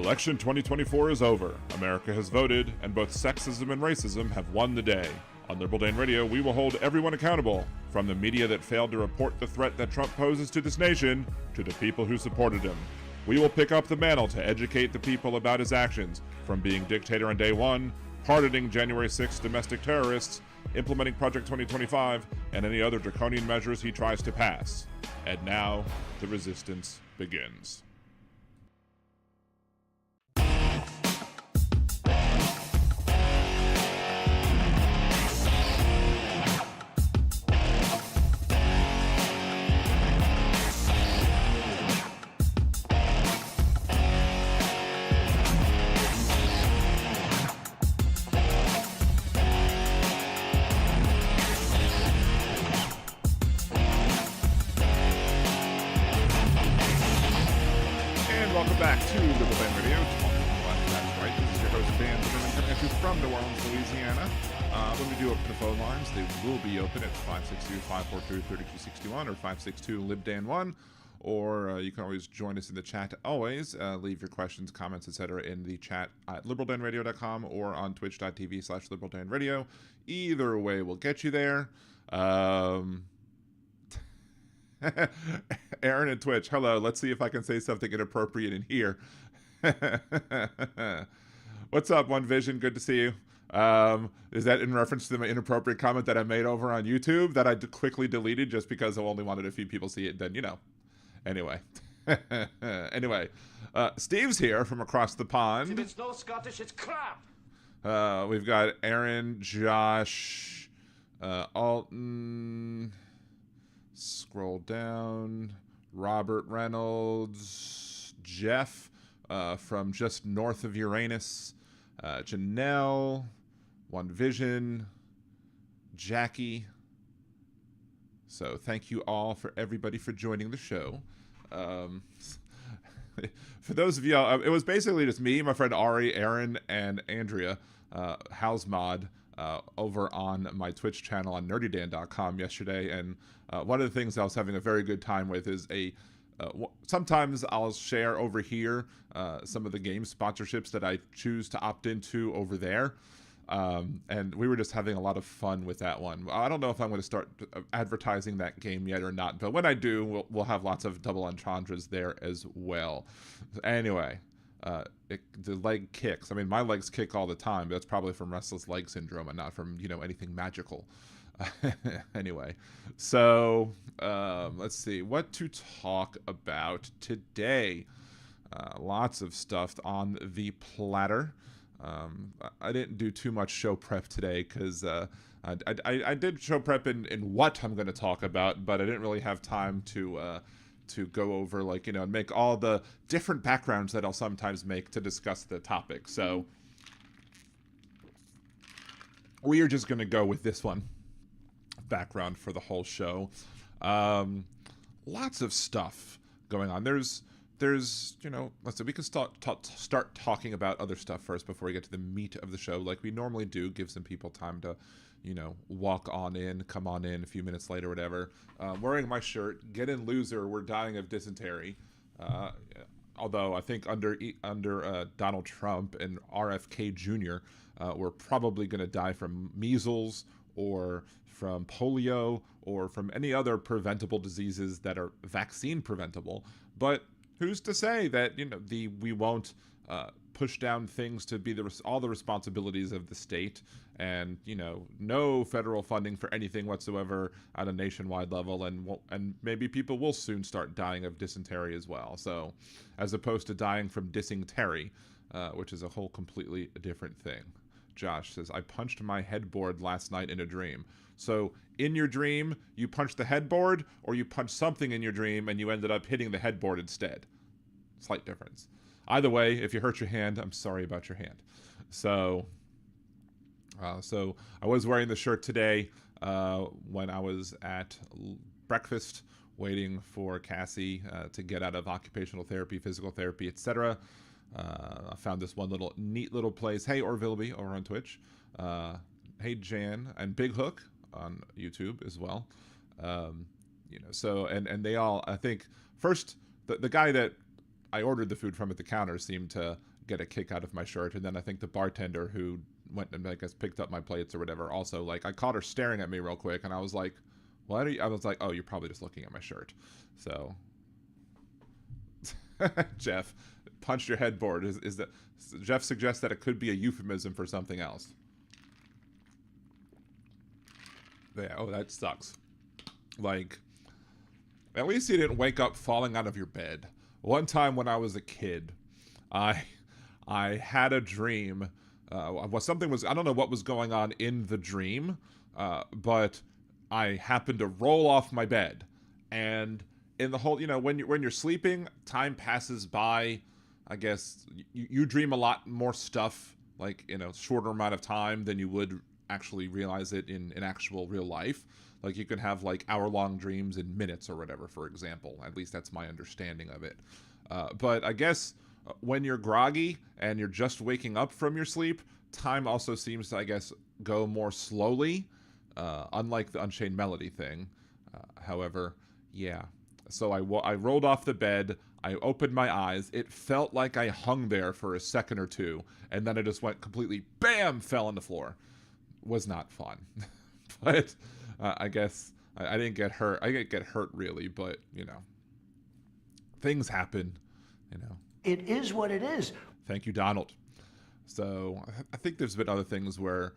Election 2024 is over. America has voted, and both sexism and racism have won the day. On Liberal Dan Radio, we will hold everyone accountable, from the media that failed to report the threat that Trump poses to this nation, to the people who supported him. We will pick up the mantle to educate the people about his actions, from being dictator on day one, pardoning January 6th domestic terrorists, implementing Project 2025, and any other draconian measures he tries to pass. And now, the resistance begins. Will be open at 562-542-3261 or 562-LibDan1, or you can always join us in the chat. Always leave your questions, comments, etc. in the chat at liberaldanradio.com or on twitch.tv/liberaldanradio. Either way will get you there. Aaron and Twitch, hello. Let's see if I can say something inappropriate in here. What's up, One Vision? Good to see you. Is that in reference to the inappropriate comment that I made over on YouTube that I quickly deleted just because I only wanted a few people to see it? Then, you know. Anyway. Steve's here from across the pond. If it's no Scottish, it's crap. We've got Aaron, Josh, Alton, scroll down, Robert Reynolds, Jeff, from just north of Uranus, Janelle, One Vision, Jackie. So thank you all for everybody for joining the show. For those of you, it was basically just me, my friend Ari, Aaron, and Andrea, HouseMod, over on my Twitch channel on nerdydan.com yesterday. And one of the things I was having a very good time with is sometimes I'll share over here some of the game sponsorships that I choose to opt into over there. And we were just having a lot of fun with that one. I don't know if I'm going to start advertising that game yet or not, but when I do, we'll have lots of double entendres there as well. Anyway, the leg kicks. I mean, my legs kick all the time, but that's probably from restless leg syndrome and not from, anything magical. Anyway, so let's see what to talk about today. Lots of stuff on the platter. I didn't do too much show prep today because I did show prep in what I'm going to talk about, but I didn't really have time to go over and make all the different backgrounds that I'll sometimes make to discuss the topic. So we are just going to go with this one background for the whole show. Lots of stuff going on. There's let's see, we can start talking about other stuff first before we get to the meat of the show, like we normally do. Give some people time to walk on in, come on in a few minutes later, whatever. Wearing my shirt, get in loser, we're dying of dysentery. Although I think under Donald Trump and RFK Jr., we're probably going to die from measles or from polio or from any other preventable diseases that are vaccine preventable. But who's to say that we won't push down things to be all the responsibilities of the state, and no federal funding for anything whatsoever at a nationwide level, and maybe people will soon start dying of dysentery as well. So, as opposed to dying from dysentery, which is a whole completely different thing. Josh says, I punched my headboard last night in a dream. So in your dream, you punched the headboard, or you punched something in your dream and you ended up hitting the headboard instead. Slight difference. Either way, if you hurt your hand, I'm sorry about your hand. So I was wearing the shirt today when I was at breakfast waiting for Cassie to get out of occupational therapy, physical therapy, etc. I found this one neat little place. Hey, Orvilby over on Twitch. Hey, Jan, and Big Hook on YouTube as well. So and they all, I think, first the guy that I ordered the food from at the counter seemed to get a kick out of my shirt. And then I think the bartender who went and, I guess, picked up my plates or whatever, also, like, I caught her staring at me real quick, and I was like, what are you? I was like, oh, you're probably just looking at my shirt. So, Jeff, punched your headboard. Is that Jeff suggests that it could be a euphemism for something else. Yeah, oh, that sucks. Like, at least you didn't wake up falling out of your bed. One time when I was a kid, I had a dream. I don't know what was going on in the dream, but I happened to roll off my bed, and in the whole, when you're sleeping, time passes by. I guess you dream a lot more stuff, like in a shorter amount of time than you would actually realize it in actual real life. Like, you can have, like, hour-long dreams in minutes or whatever, for example. At least that's my understanding of it. But I guess when you're groggy and you're just waking up from your sleep, time also seems to, I guess, go more slowly, unlike the Unchained Melody thing. However, yeah. So I rolled off the bed, I opened my eyes, it felt like I hung there for a second or two, and then I just went completely, bam, fell on the floor. Was not fun. But I guess I didn't get hurt. I didn't get hurt really, but, things happen, It is what it is. Thank you, Donald. So I think there's been other things where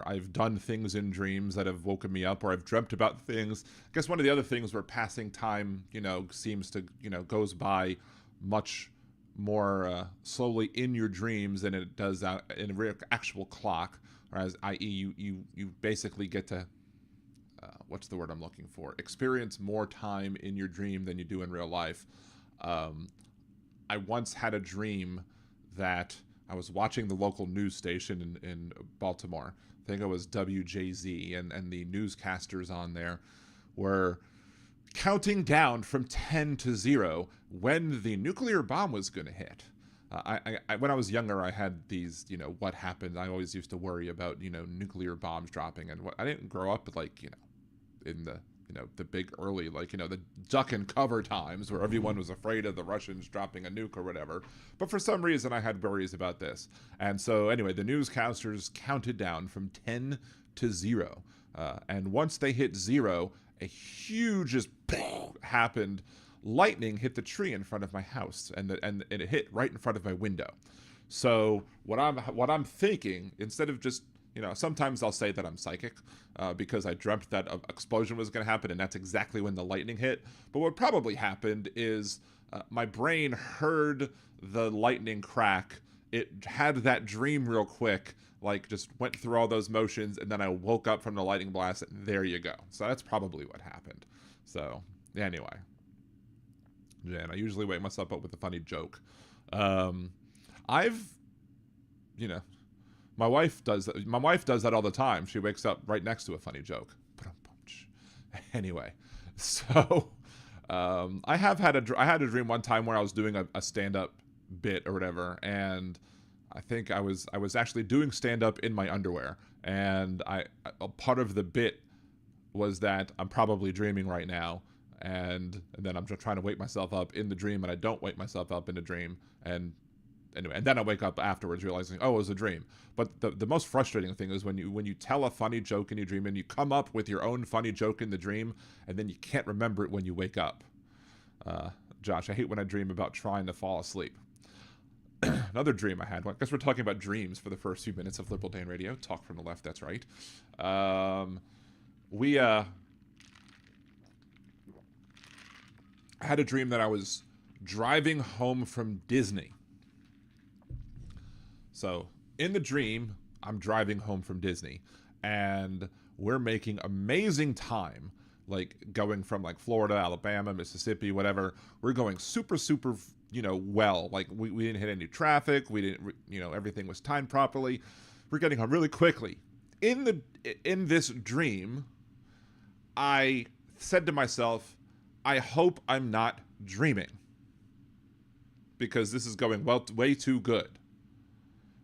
I've done things in dreams that have woken me up, or I've dreamt about things. I guess one of the other things where passing time, seems to, goes by much more slowly in your dreams than it does in a actual clock, or i.e. you basically get to, what's the word I'm looking for? Experience more time in your dream than you do in real life. I once had a dream that I was watching the local news station in Baltimore. I think it was WJZ, and the newscasters on there were counting down from 10 to 0 when the nuclear bomb was going to hit. I when I was younger, I had these, what happened. I always used to worry about, nuclear bombs dropping, and I didn't grow up like, in the, the big early, like, the duck and cover times where everyone was afraid of the Russians dropping a nuke or whatever. But for some reason, I had worries about this. And so anyway, the newscasters counted down from 10 to 0. And once they hit 0, a huge just happened. Lightning hit the tree in front of my house, and it hit right in front of my window. So what I'm thinking, instead of just, sometimes I'll say that I'm psychic because I dreamt that an explosion was going to happen, and that's exactly when the lightning hit. But what probably happened is my brain heard the lightning crack. It had that dream real quick, like just went through all those motions, and then I woke up from the lightning blast, and there you go. So that's probably what happened. So anyway. Yeah, and I usually wake myself up with a funny joke. My wife does that all the time. She wakes up right next to a funny joke. Anyway, so I had a dream one time where I was doing a stand-up bit or whatever, and I think I was actually doing stand-up in my underwear, and a part of the bit was that I'm probably dreaming right now. And then I'm just trying to wake myself up in the dream, and I don't wake myself up in the dream. And anyway, and then I wake up afterwards realizing, oh, it was a dream. But the most frustrating thing is when you tell a funny joke in your dream and you come up with your own funny joke in the dream, and then you can't remember it when you wake up. Josh, I hate when I dream about trying to fall asleep. Another dream I had. Well, I guess we're talking about dreams for the first few minutes of Liberal Dan Radio. Talk from the left, that's right. I had a dream that I was driving home from Disney. So in the dream, I'm driving home from Disney, and we're making amazing time, like going from like Florida, Alabama, Mississippi, whatever. We're going super, super, well. Like we didn't hit any traffic. We didn't, everything was timed properly. We're getting home really quickly. In this dream, I said to myself, I hope I'm not dreaming, because this is going way too good.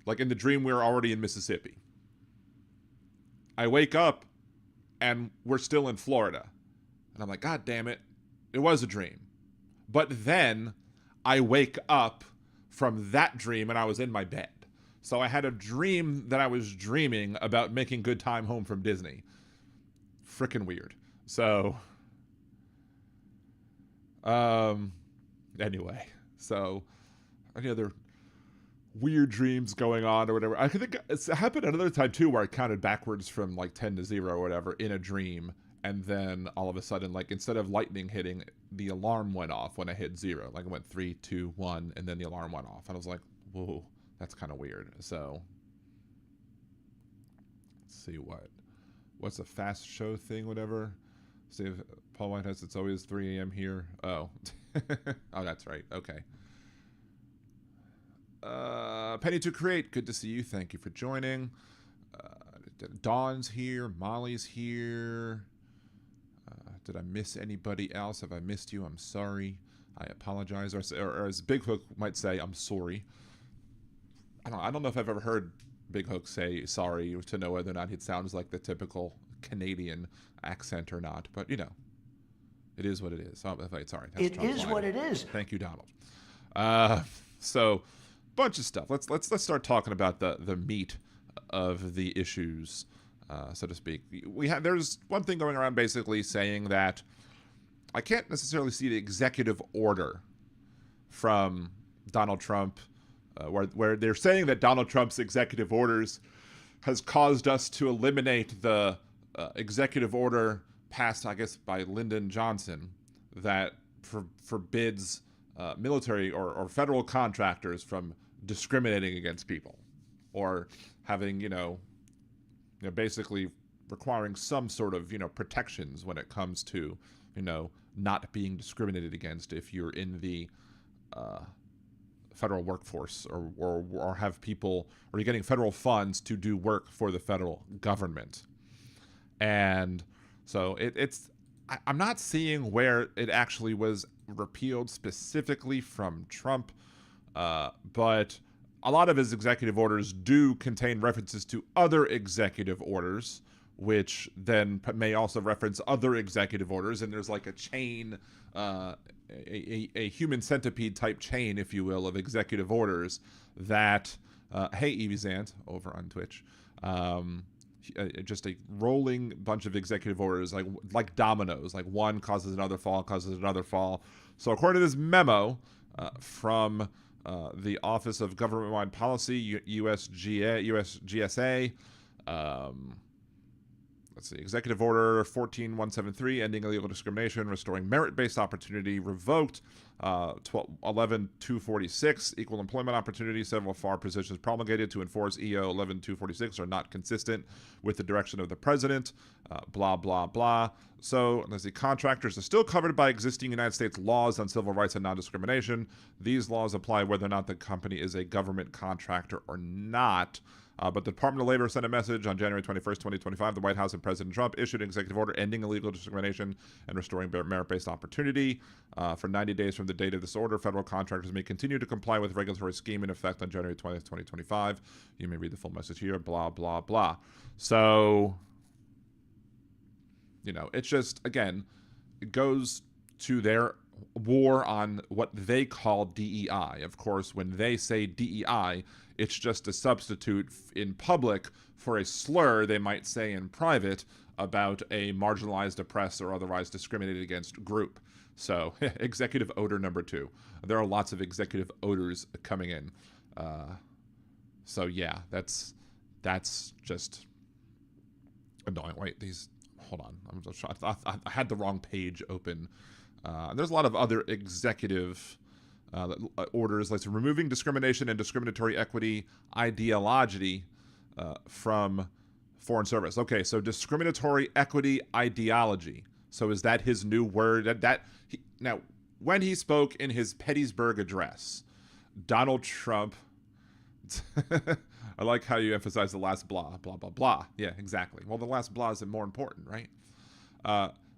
Like in the dream, we were already in Mississippi. I wake up and we're still in Florida. And I'm like, God damn it. It was a dream. But then I wake up from that dream, and I was in my bed. So I had a dream that I was dreaming about making good time home from Disney. Frickin' weird. So, anyway, so any other weird dreams going on or whatever? I think it's happened another time too, where I counted backwards from like 10 to 0 or whatever in a dream, and then all of a sudden, like, instead of lightning hitting, the alarm went off when I hit 0. Like, it went 3, 2, 1, and then the alarm went off, and I was like, whoa, that's kind of weird. So let's see what's a fast show thing, whatever. See if Paul Whitehouse, it's always 3 a.m. here. Oh. Oh, that's right. Okay. Penny to Create, good to see you. Thank you for joining. Dawn's here. Molly's here. Did I miss anybody else? Have I missed you? I'm sorry. I apologize. Or as Big Hook might say, I'm sorry. I don't know if I've ever heard Big Hook say sorry to know whether or not it sounds like the typical Canadian accent or not. But, you know, it is what it is. Oh, sorry. It is what it is. Thank you, Donald. So, bunch of stuff. Let's start talking about the meat of the issues, so to speak. There's one thing going around basically saying that I can't necessarily see the executive order from Donald Trump, where they're saying that Donald Trump's executive orders has caused us to eliminate the executive order passed, I guess, by Lyndon Johnson that forbids military or federal contractors from discriminating against people, or having, basically requiring some sort of, protections when it comes to, not being discriminated against if you're in the federal workforce, or have people, or you're getting federal funds to do work for the federal government. And so I'm not seeing where it actually was repealed specifically from Trump, but a lot of his executive orders do contain references to other executive orders, which then may also reference other executive orders, and there's like a chain, a human centipede type chain, if you will, of executive orders that, hey, Evie Zant over on Twitch, just a rolling bunch of executive orders, like dominoes, like one causes another fall. So according to this memo from the Office of Government-Wide Policy, USGSA, let's see, Executive Order 14173, ending illegal discrimination, restoring merit-based opportunity, revoked. 11246, equal employment opportunity, several FAR positions promulgated to enforce EO 11246 are not consistent with the direction of the president, blah, blah, blah. So, let's see, contractors are still covered by existing United States laws on civil rights and non-discrimination. These laws apply whether or not the company is a government contractor or not. But the Department of Labor sent a message on January 21st, 2025. The White House and President Trump issued an executive order ending illegal discrimination and restoring merit-based opportunity. For 90 days from the date of this order, federal contractors may continue to comply with the regulatory scheme in effect on January 20th, 2025. You may read the full message here, blah, blah, blah. So, it's just, again, it goes to their war on what they call DEI. Of course, when they say DEI, it's just a substitute in public for a slur they might say in private about a marginalized, oppressed, or otherwise discriminated against group. So, executive odor number 2. There are lots of executive odors coming in. So yeah, that's just annoying. Wait, hold on. I'm just trying. I had the wrong page open. There's a lot of other executive orders, like removing discrimination and discriminatory equity ideology from foreign service. Okay, so discriminatory equity ideology. So is that his new word? Now, when he spoke in his Gettysburg Address, Donald Trump, I like how you emphasize the last blah, blah, blah, blah. Yeah, exactly. Well, the last blah is more important, right?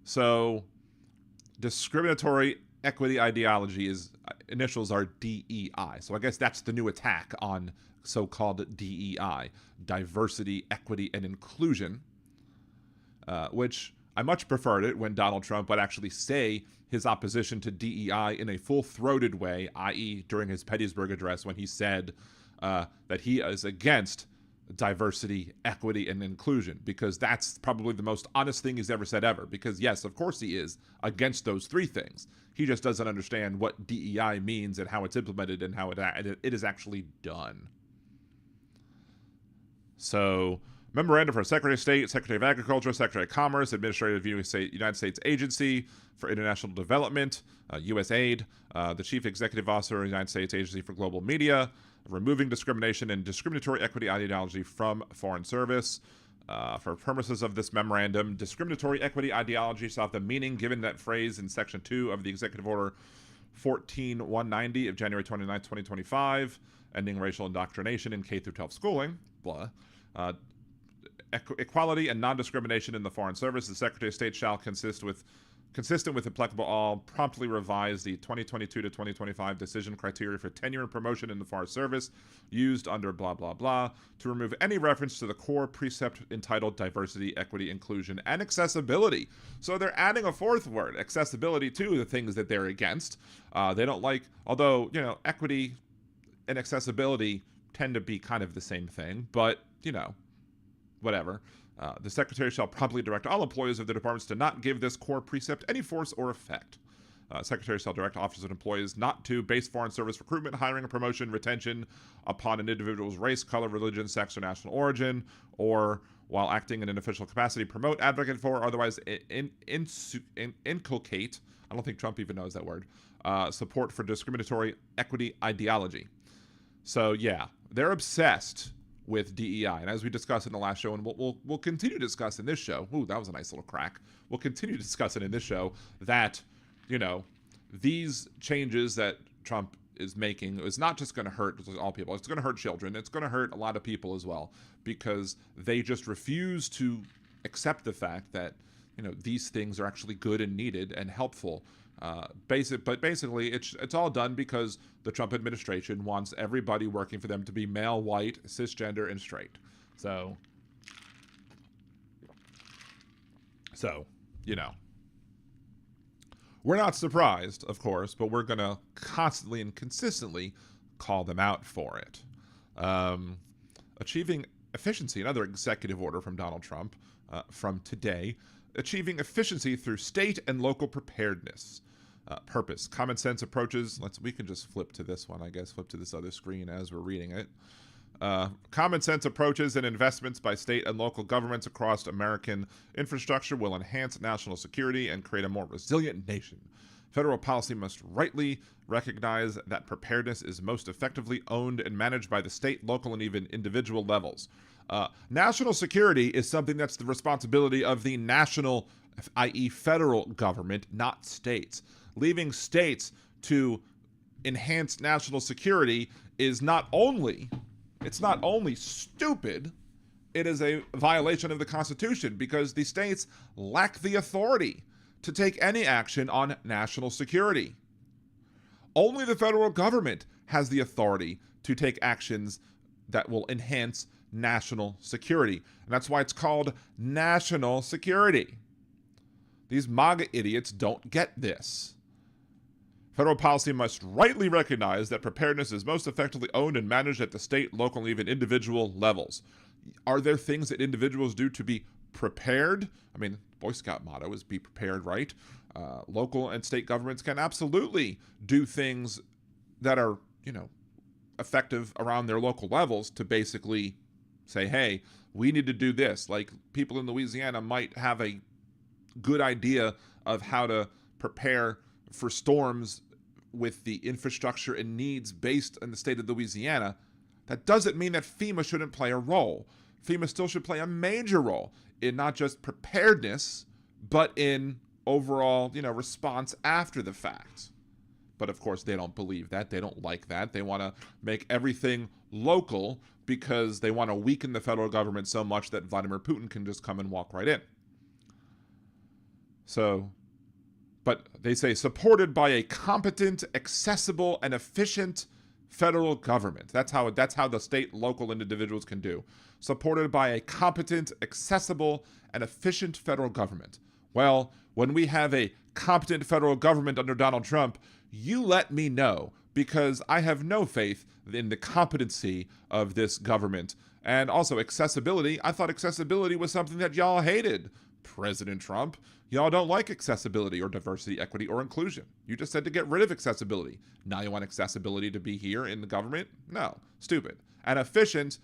So discriminatory equity ideology initials are DEI. So I guess that's the new attack on so-called DEI, diversity, equity, and inclusion, which I much preferred it when Donald Trump would actually say his opposition to DEI in a full-throated way, i.e. during his Gettysburg address when he said that he is against diversity, equity, and inclusion, because that's probably the most honest thing he's ever said ever. Because yes, of course he is against those three things. He just doesn't understand what DEI means and how it's implemented and how it is actually done. So, memorandum for Secretary of State, Secretary of Agriculture, Secretary of Commerce, Administrative United States Agency for International Development, USAID, the Chief Executive Officer of the United States Agency for Global Media, removing discrimination and discriminatory equity ideology from Foreign Service. For purposes of this memorandum, discriminatory equity ideology sought the meaning given that phrase in Section 2 of the Executive Order 14190 of January 29, 2025, ending racial indoctrination in K-12 schooling, blah. Equality and non-discrimination in the Foreign Service. The Secretary of State shall consistent with applicable all, promptly revise the 2022 to 2025 decision criteria for tenure and promotion in the Foreign Service used under blah, blah, blah, to remove any reference to the core precept entitled diversity, equity, inclusion, and accessibility. So they're adding a fourth word, accessibility, to the things that they're against. They don't like, although, equity and accessibility tend to be kind of the same thing, but, whatever. The Secretary shall promptly direct all employees of the departments to not give this core precept any force or effect. Secretary shall direct officers and employees not to base Foreign Service recruitment, hiring, and promotion, retention upon an individual's race, color, religion, sex, or national origin, or, while acting in an official capacity, promote, advocate for, or otherwise inculcate, I don't think Trump even knows that word, support for discriminatory equity ideology. So, yeah, they're obsessed with DEI, and as we discussed in the last show, and we'll continue to discuss in this show. Ooh, that was a nice little crack. We'll continue to discuss it in this show that, these changes that Trump is making is not just going to hurt all people. It's going to hurt children. It's going to hurt a lot of people as well, because they just refuse to accept the fact that, these things are actually good and needed and helpful. But basically, it's all done because the Trump administration wants everybody working for them to be male, white, cisgender, and straight. So, we're not surprised, of course, but we're going to constantly and consistently call them out for it. Achieving efficiency, another executive order from Donald Trump from today, achieving efficiency through state and local preparedness. Purpose, common sense approaches. We can just flip to this one, I guess, flip to this other screen as we're reading it. Common sense approaches and investments by state and local governments across American infrastructure will enhance national security and create a more resilient nation. Federal policy must rightly recognize that preparedness is most effectively owned and managed by the state, local, and even individual levels. National security is something that's the responsibility of the national, i.e. federal government, not states. Leaving states to enhance national security is not only stupid, it is a violation of the Constitution, because the states lack the authority to take any action on national security. Only the federal government has the authority to take actions that will enhance national security. And that's why it's called national security. These MAGA idiots don't get this. Federal policy must rightly recognize that preparedness is most effectively owned and managed at the state, local, and even individual levels. Are there things that individuals do to be prepared? I mean, Boy Scout motto is be prepared, right? Local and state governments can absolutely do things that are, effective around their local levels to basically say, hey, we need to do this. Like, people in Louisiana might have a good idea of how to prepare for storms with the infrastructure and needs based in the state of Louisiana. That doesn't mean that FEMA shouldn't play a role. FEMA still should play a major role in not just preparedness, but in overall, response after the fact. But of course, they don't believe that. They don't like that. They want to make everything local because they want to weaken the federal government so much that Vladimir Putin can just come and walk right in. So, but they say supported by a competent, accessible, and efficient federal government. That's how the state, local, and individuals can do. Supported by a competent, accessible, and efficient federal government. Well, when we have a competent federal government under Donald Trump, you let me know, because I have no faith in the competency of this government. And also accessibility. I thought accessibility was something that y'all hated, President Trump. Y'all don't like accessibility or diversity, equity, or inclusion. You just said to get rid of accessibility. Now you want accessibility to be here in the government? No, stupid. And efficient,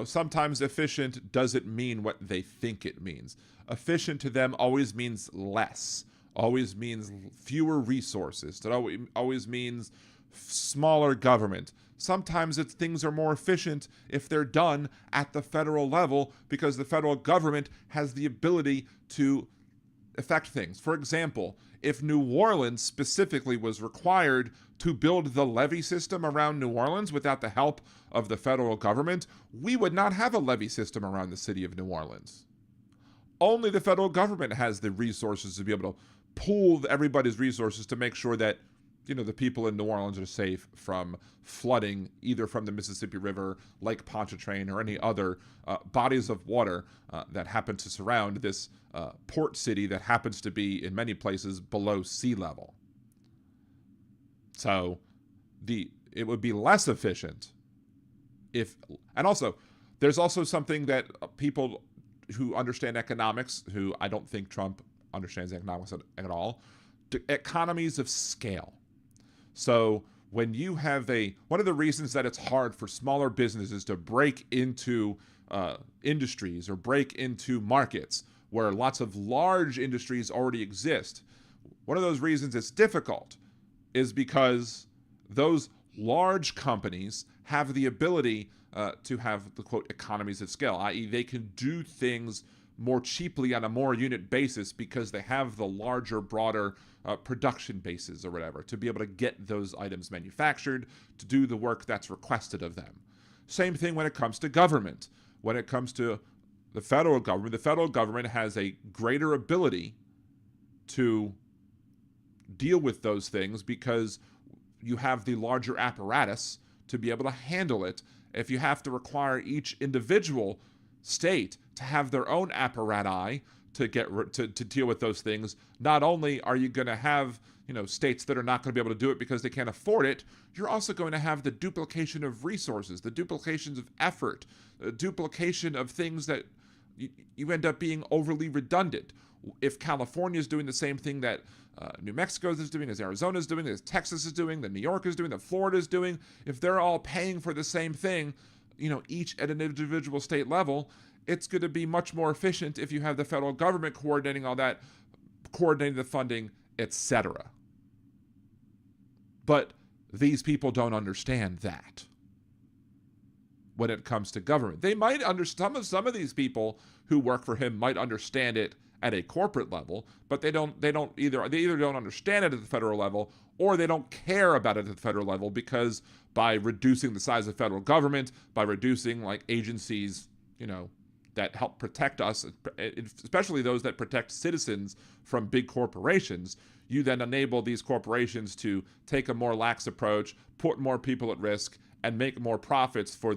sometimes efficient doesn't mean what they think it means. Efficient to them always means less, always means fewer resources. That always means smaller government. Sometimes things are more efficient if they're done at the federal level, because the federal government has the ability to affect things. For example, if New Orleans specifically was required to build the levee system around New Orleans without the help of the federal government, we would not have a levee system around the city of New Orleans. Only the federal government has the resources to be able to pool everybody's resources to make sure that the people in New Orleans are safe from flooding, either from the Mississippi River, Lake Pontchartrain, or any other bodies of water that happen to surround this port city that happens to be, in many places, below sea level. So it would be less efficient and also, there's also something that people who understand economics, who I don't think Trump understands economics at all, economies of scale. So when you have one of the reasons that it's hard for smaller businesses to break into industries or break into markets where lots of large industries already exist, one of those reasons it's difficult is because those large companies have the ability to have the, quote, economies of scale, i.e. they can do things more cheaply on a more unit basis because they have the larger, broader production bases or whatever to be able to get those items manufactured, to do the work that's requested of them. Same thing when it comes to government. When it comes to the federal government has a greater ability to deal with those things because you have the larger apparatus to be able to handle it. If you have to require each individual state to have their own apparatus to deal with those things, not only are you going to have states that are not going to be able to do it because they can't afford it, you're also going to have the duplication of resources, the duplications of effort, the duplication of things that you end up being overly redundant. If California is doing the same thing that New Mexico is doing, as Arizona is doing, as Texas is doing, that New York is doing, that Florida is doing, if they're all paying for the same thing, each at an individual state level, it's going to be much more efficient if you have the federal government coordinating all that, coordinating the funding, etc. But these people don't understand that when it comes to government. They might understand, some of these people who work for him might understand it at a corporate level, but they either don't understand it at the federal level, or they don't care about it at the federal level, because by reducing the size of federal government, by reducing agencies, that help protect us, especially those that protect citizens from big corporations, you then enable these corporations to take a more lax approach, put more people at risk, and make more profits for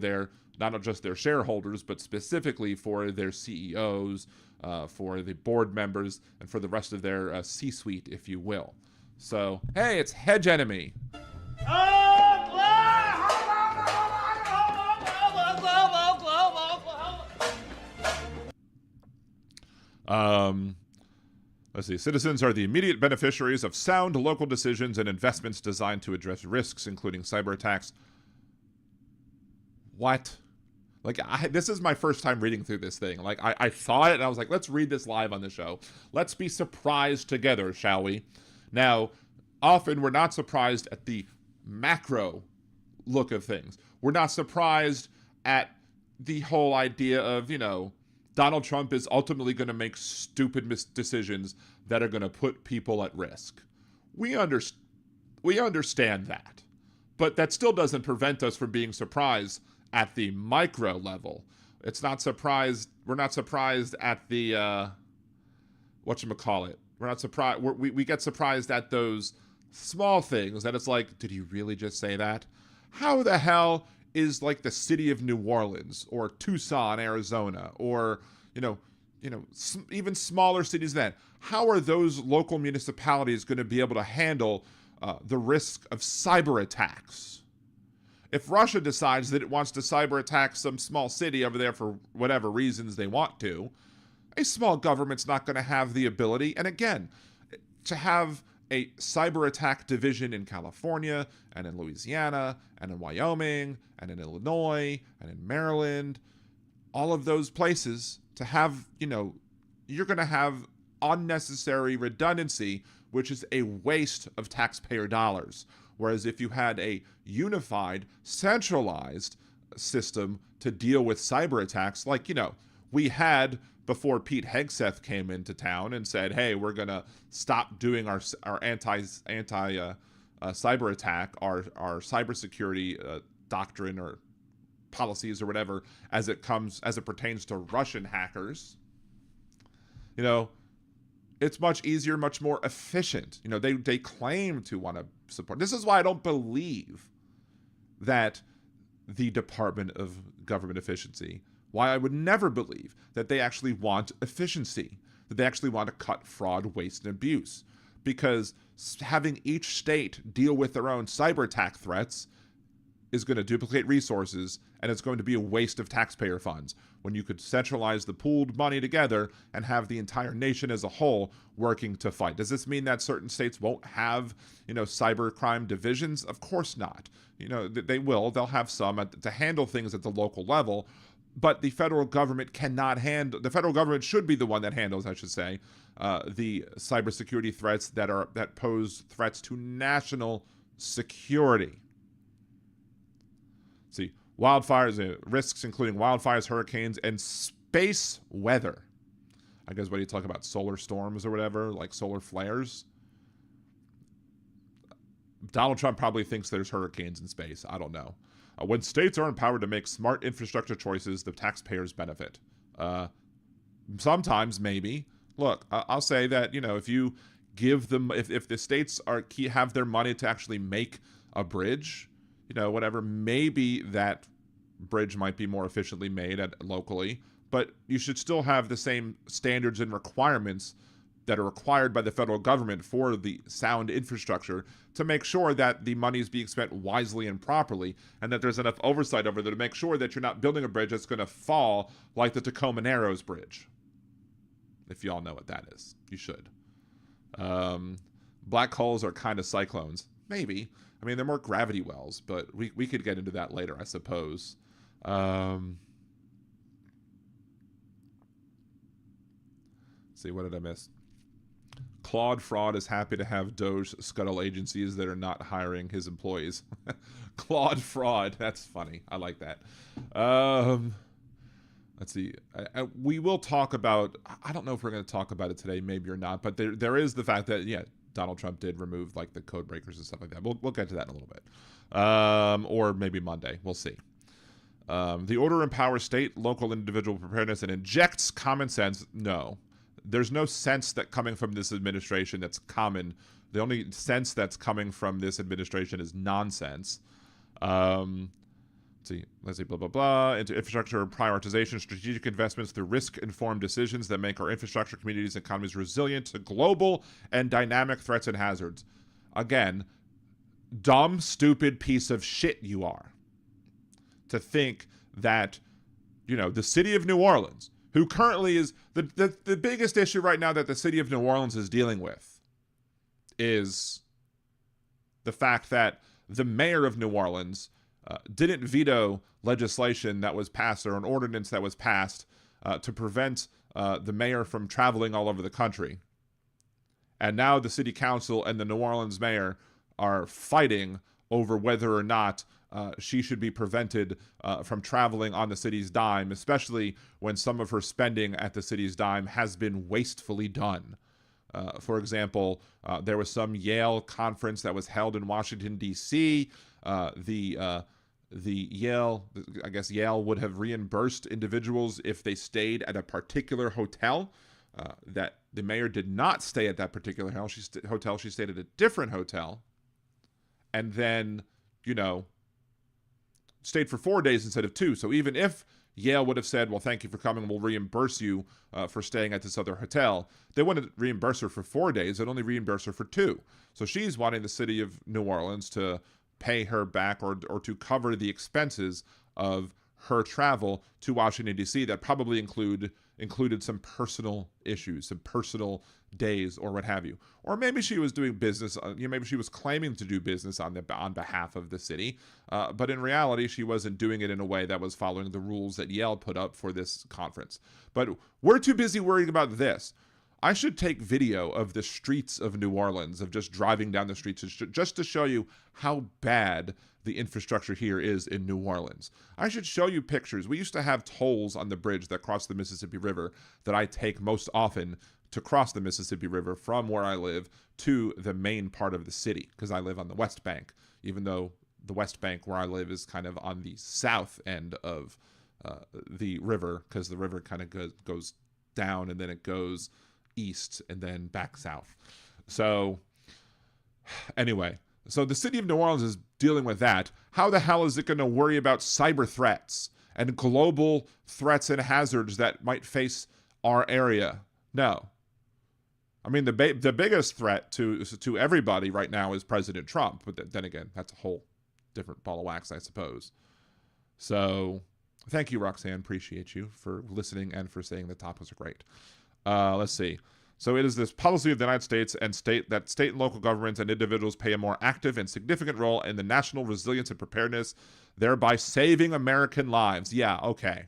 not just their shareholders, but specifically for their CEOs, for the board members, and for the rest of their C-suite, if you will. So, hey, it's Hedge Enemy. Let's see. Citizens are the immediate beneficiaries of sound local decisions and investments designed to address risks, including cyber attacks. What? This is my first time reading through this thing. I saw it and I was like, let's read this live on the show. Let's be surprised together, shall we? Now, often we're not surprised at the macro look of things. We're not surprised at the whole idea of, Donald Trump is ultimately going to make stupid decisions that are going to put people at risk. We understand that. But that still doesn't prevent us from being surprised at the micro level. We're not surprised at the whatchamacallit. We're not surprised. We get surprised at those small things that it's like, did he really just say that? How the hell is the city of New Orleans or Tucson, Arizona, or even smaller cities then, how are those local municipalities going to be able to handle the risk of cyber attacks? If Russia decides that it wants to cyber attack some small city over there for whatever reasons they want to, a small government's not going to have the ability. And again, to have a cyber attack division in California and in Louisiana and in Wyoming and in Illinois and in Maryland, all of those places, to have, you're going to have unnecessary redundancy, which is a waste of taxpayer dollars. Whereas if you had a unified, centralized system to deal with cyber attacks, like, we had before Pete Hegseth came into town and said, hey, we're going to stop doing our anti cyber attack, our cybersecurity doctrine or policies or whatever, as it pertains to Russian hackers. It's much easier, much more efficient. They claim to want to support. This is why I don't believe that the Department of Government Efficiency, why I would never believe that they actually want efficiency, that they actually want to cut fraud, waste, and abuse. Because having each state deal with their own cyber attack threats is going to duplicate resources, and it's going to be a waste of taxpayer funds when you could centralize the pooled money together and have the entire nation as a whole working to fight. Does this mean that certain states won't have, cyber crime divisions? Of course not. They will. They'll have some to handle things at the local level, but the federal government the federal government should be the one that handles, I should say, the cybersecurity threats that pose threats to national security. See, wildfires, risks including wildfires, hurricanes, and space weather. I guess when you talk about solar storms or whatever, like solar flares. Donald Trump probably thinks there's hurricanes in space. I don't know. When states are empowered to make smart infrastructure choices, the taxpayers benefit. Sometimes, maybe. Look, I'll say that, if you give them, if the states have their money to actually make a bridge, whatever, maybe that bridge might be more efficiently made locally, but you should still have the same standards and requirements that are required by the federal government for the sound infrastructure to make sure that the money is being spent wisely and properly, and that there's enough oversight over there to make sure that you're not building a bridge that's going to fall like the Tacoma Narrows Bridge. If y'all know what that is, you should. Black holes are kind of cyclones. Maybe. I mean, they're more gravity wells, but we could get into that later, I suppose. Let's see, what did I miss? Claude Fraud is happy to have DOGE scuttle agencies that are not hiring his employees. Claude Fraud, that's funny. I like that. Let's see. We will talk about, I don't know if we're going to talk about it today, maybe or not, but there is the fact that, Donald Trump did remove like the code breakers and stuff like that. We'll get to that in a little bit. Or maybe Monday. We'll see. The order empowers state, local, individual preparedness and injects common sense. No. There's no sense that coming from this administration that's common. The only sense that's coming from this administration is nonsense. Let's see, blah, blah, blah. Into infrastructure prioritization, strategic investments through risk-informed decisions that make our infrastructure, communities, and economies resilient to global and dynamic threats and hazards. Again, dumb, stupid piece of shit you are. To think that, the city of New Orleans, who currently is the biggest issue right now that the city of New Orleans is dealing with, is the fact that the mayor of New Orleans didn't veto legislation that was passed, or an ordinance that was passed to prevent the mayor from traveling all over the country. And now the city council and the New Orleans mayor are fighting over whether or not she should be prevented from traveling on the city's dime, especially when some of her spending at the city's dime has been wastefully done. For example, there was some Yale conference that was held in Washington, D.C. The Yale would have reimbursed individuals if they stayed at a particular hotel. That the mayor did not stay at that particular hotel. She stayed at a different hotel. And then, stayed for 4 days instead of 2. So even if Yale would have said, well, thank you for coming. We'll reimburse you for staying at this other hotel. They wouldn't reimburse her for 4 days. They'd only reimburse her for 2. So she's wanting the city of New Orleans to pay her back or to cover the expenses of her travel to Washington, D.C. that probably included some personal issues, some personal days or what have you. Or maybe she was doing business, maybe she was claiming to do business on behalf of the city, but in reality, she wasn't doing it in a way that was following the rules that Yale put up for this conference. But we're too busy worrying about this. I should take video of the streets of New Orleans, of just driving down the streets, just to show you how bad the infrastructure here is in New Orleans. I should show you pictures. We used to have tolls on the bridge that crossed the Mississippi River that I take most often to cross the Mississippi River from where I live to the main part of the city, because I live on the West Bank, even though the West Bank where I live is kind of on the south end of the river, because the river kind of goes down and then it goes east and then back south. So anyway, so the city of New Orleans is dealing with that. How the hell is it going to worry about cyber threats and global threats and hazards that might face our area? No. I mean, the biggest threat to everybody right now is President Trump. But then again, that's a whole different ball of wax, I suppose. So thank you, Roxanne. Appreciate you for listening and for saying the topics are great. Let's see. So it is this policy of the United States that state and local governments and individuals play a more active and significant role in the national resilience and preparedness, thereby saving American lives. Yeah, okay.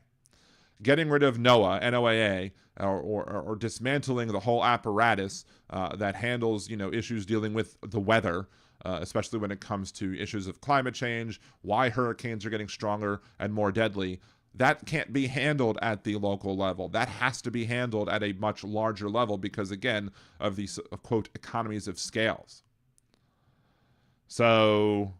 Getting rid of NOAA, or dismantling the whole apparatus that handles, issues dealing with the weather, especially when it comes to issues of climate change, why hurricanes are getting stronger and more deadly. That can't be handled at the local level. That has to be handled at a much larger level because, again, of these, quote, economies of scales. So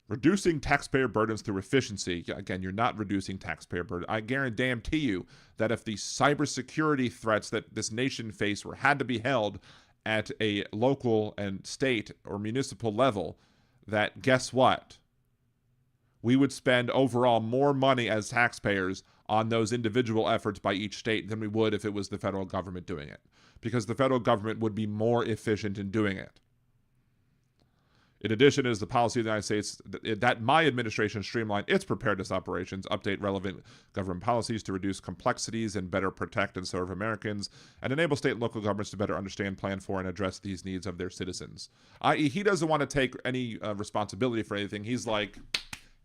reducing taxpayer burdens through efficiency. Again, you're not reducing taxpayer burden. I guarantee you that if the cybersecurity threats that this nation faced had to be held at a local and state or municipal level, that guess what? We would spend overall more money as taxpayers on those individual efforts by each state than we would if it was the federal government doing it, because the federal government would be more efficient in doing it. In addition, it is the policy of the United States that my administration streamline its preparedness operations, update relevant government policies to reduce complexities and better protect and serve Americans, and enable state and local governments to better understand, plan for, and address these needs of their citizens. I.e., he doesn't want to take any responsibility for anything. He's like,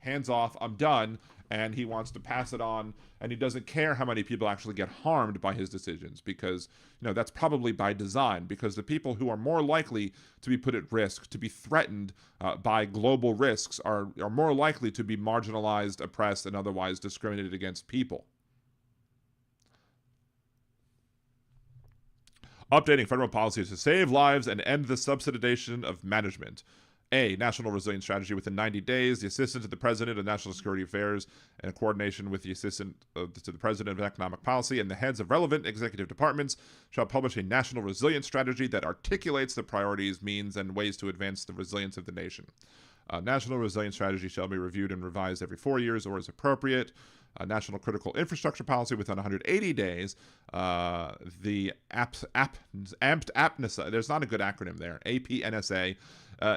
hands off, I'm done, and he wants to pass it on, and he doesn't care how many people actually get harmed by his decisions, because that's probably by design, because the people who are more likely to be put at risk, to be threatened by global risks, are more likely to be marginalized, oppressed, and otherwise discriminated against people. Updating federal policies to save lives and end the subsidization of management. A, National Resilience Strategy within 90 days. The Assistant to the President of National Security Affairs, in coordination with the Assistant to the President of Economic Policy and the heads of relevant executive departments, shall publish a National Resilience Strategy that articulates the priorities, means, and ways to advance the resilience of the nation. National Resilience Strategy shall be reviewed and revised every 4 years or as appropriate. National Critical Infrastructure Policy within 180 days. The APNSA, there's not a good acronym there, APNSA,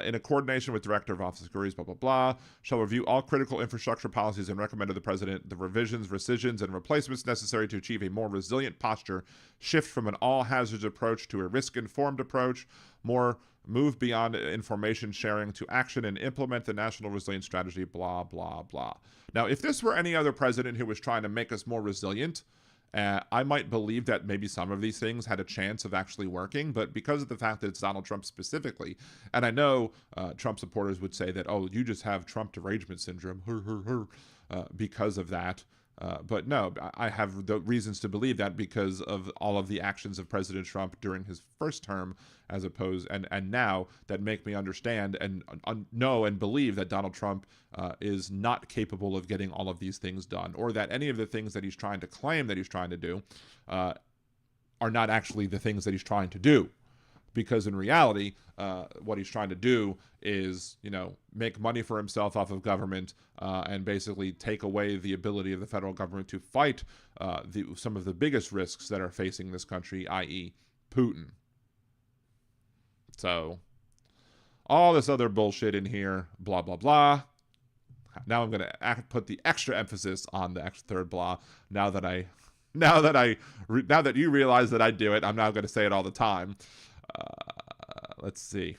in a coordination with Director of Office of Securities, blah, blah, blah, shall review all critical infrastructure policies and recommend to the President the revisions, rescissions, and replacements necessary to achieve a more resilient posture, shift from an all-hazards approach to a risk-informed approach, move beyond information sharing to action and implement the National Resilience Strategy, blah, blah, blah. Now, if this were any other president who was trying to make us more resilient, I might believe that maybe some of these things had a chance of actually working, but because of the fact that it's Donald Trump specifically, and I know Trump supporters would say that, oh, you just have Trump derangement syndrome, because of that. But no, I have the reasons to believe that because of all of the actions of President Trump during his first term, as opposed and now, that make me understand and know and believe that Donald Trump is not capable of getting all of these things done, or that any of the things that he's trying to claim that he's trying to do are not actually the things that he's trying to do. because in reality, what he's trying to do is, make money for himself off of government and basically take away the ability of the federal government to fight some of the biggest risks that are facing this country, i.e. Putin. So, all this other bullshit in here, blah, blah, blah. Now I'm going to put the extra emphasis on the extra third blah. Now that you realize that I do it, I'm now going to say it all the time. Let's see.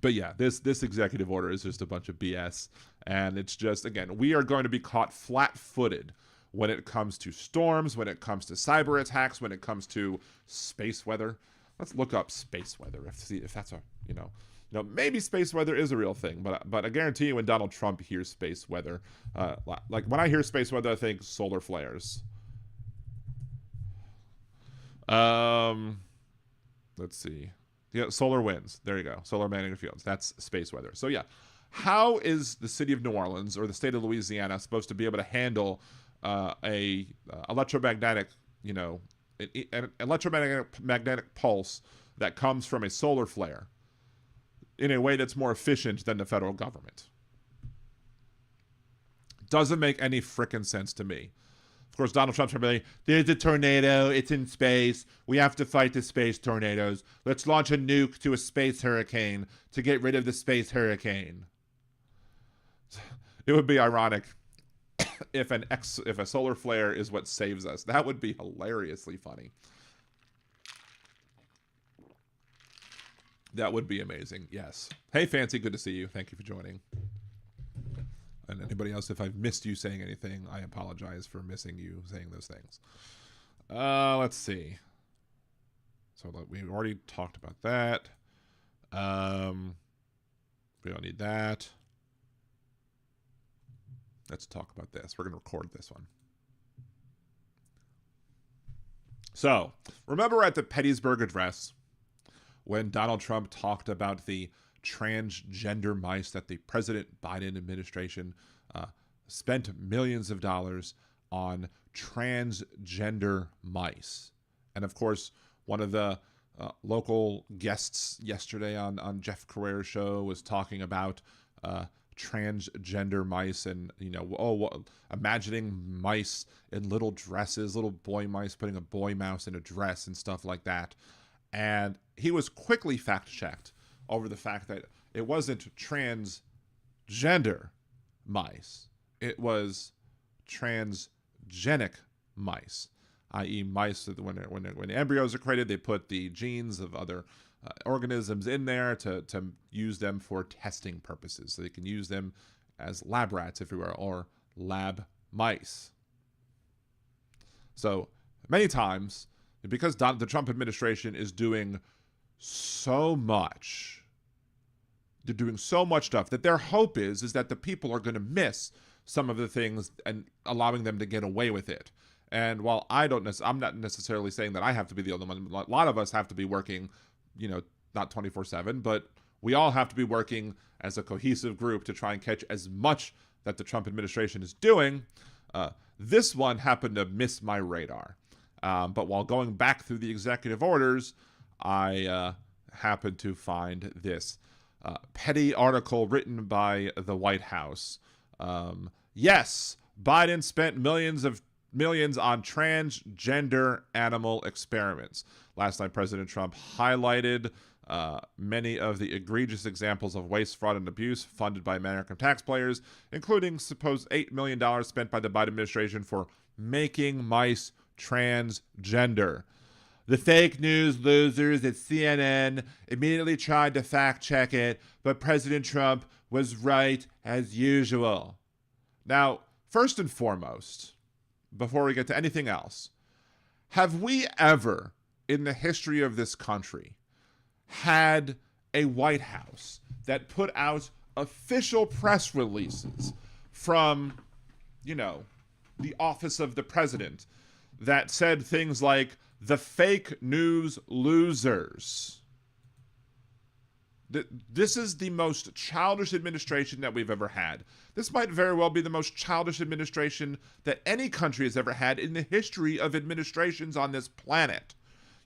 But yeah, this executive order is just a bunch of BS. And it's just, again, we are going to be caught flat-footed when it comes to storms, when it comes to cyber attacks, when it comes to space weather. Let's look up space weather if that's a, maybe space weather is a real thing, but I guarantee you when Donald Trump hears space weather, like when I hear space weather, I think solar flares. Let's see. Yeah, solar winds. There you go. Solar magnetic fields. That's space weather. So yeah, how is the city of New Orleans or the state of Louisiana supposed to be able to handle an electromagnetic pulse that comes from a solar flare in a way that's more efficient than the federal government? Doesn't make any frickin' sense to me. Of course, Donald Trump's probably like, there's a tornado, it's in space, we have to fight the space tornadoes. Let's launch a nuke to a space hurricane to get rid of the space hurricane. It would be ironic if a solar flare is what saves us. That would be hilariously funny. That would be amazing, yes. Hey, Fancy, good to see you. Thank you for joining. And anybody else, if I've missed you saying anything, I apologize for missing you saying those things. Let's see. So we already talked about that. We don't need that. Let's talk about this. We're going to record this one. So, remember at the Pettysburg address when Donald Trump talked about the transgender mice that the President Biden administration spent millions of dollars on transgender mice. And of course, one of the local guests yesterday on Jeff Carrera's show was talking about transgender mice and, imagining mice in little dresses, little boy mice, putting a boy mouse in a dress and stuff like that. And he was quickly fact-checked over the fact that it wasn't transgender mice. It was transgenic mice, i.e. mice that when embryos are created, they put the genes of other organisms in there to use them for testing purposes. So they can use them as lab rats, if you will, or lab mice. So many times, because the Trump administration is doing so much, they're doing so much stuff that their hope is that the people are going to miss some of the things and allowing them to get away with it. And while I'm not necessarily saying that I have to be the only one. A lot of us have to be working, not 24/7, but we all have to be working as a cohesive group to try and catch as much that the Trump administration is doing. This one happened to miss my radar. But while going back through the executive orders, I happened to find this petty article written by the White House. Yes, Biden spent millions on transgender animal experiments. Last night, President Trump highlighted many of the egregious examples of waste, fraud, and abuse funded by American taxpayers, including supposed $8 million spent by the Biden administration for making mice transgender. The fake news losers at CNN immediately tried to fact check it, but President Trump was right as usual. Now, first and foremost, before we get to anything else, have we ever in the history of this country had a White House that put out official press releases from, the office of the president that said things like the fake news losers? This is the most childish administration that we've ever had. This might very well be the most childish administration that any country has ever had in the history of administrations on this planet.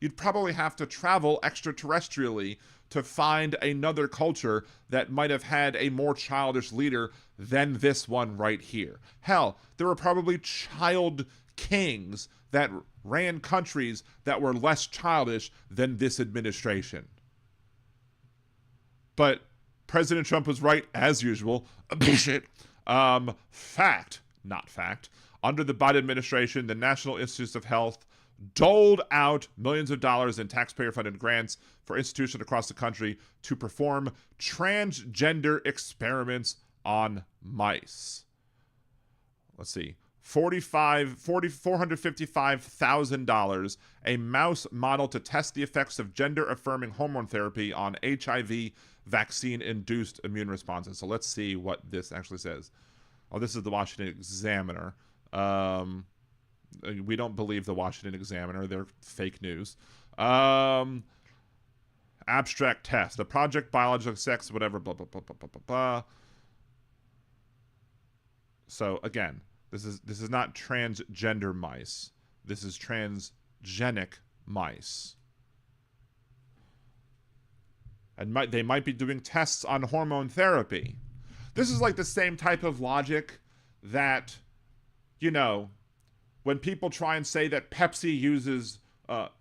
you'd probably have to travel extraterrestrially to find another culture that might have had a more childish leader than this one right here. Hell, there were probably child kings that ran countries that were less childish than this administration. But President Trump was right, as usual. Bullshit. Fact, not fact. Under the Biden administration, the National Institutes of Health doled out millions of dollars in taxpayer-funded grants for institutions across the country to perform transgender experiments on mice. Let's see. $455,000, a mouse model to test the effects of gender-affirming hormone therapy on HIV vaccine-induced immune responses. So let's see what this actually says. Oh, this is the Washington Examiner. We don't believe the Washington Examiner. They're fake news. Abstract test. The project, biological sex, whatever, blah, blah, blah, blah, blah, blah, blah. So, again, this is not transgender mice. This is transgenic mice. And they might be doing tests on hormone therapy. This is like the same type of logic that, you know, when people try and say that Pepsi uses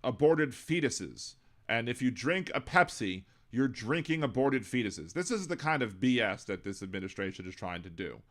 aborted fetuses, and if you drink a Pepsi, you're drinking aborted fetuses. This is the kind of BS that this administration is trying to do.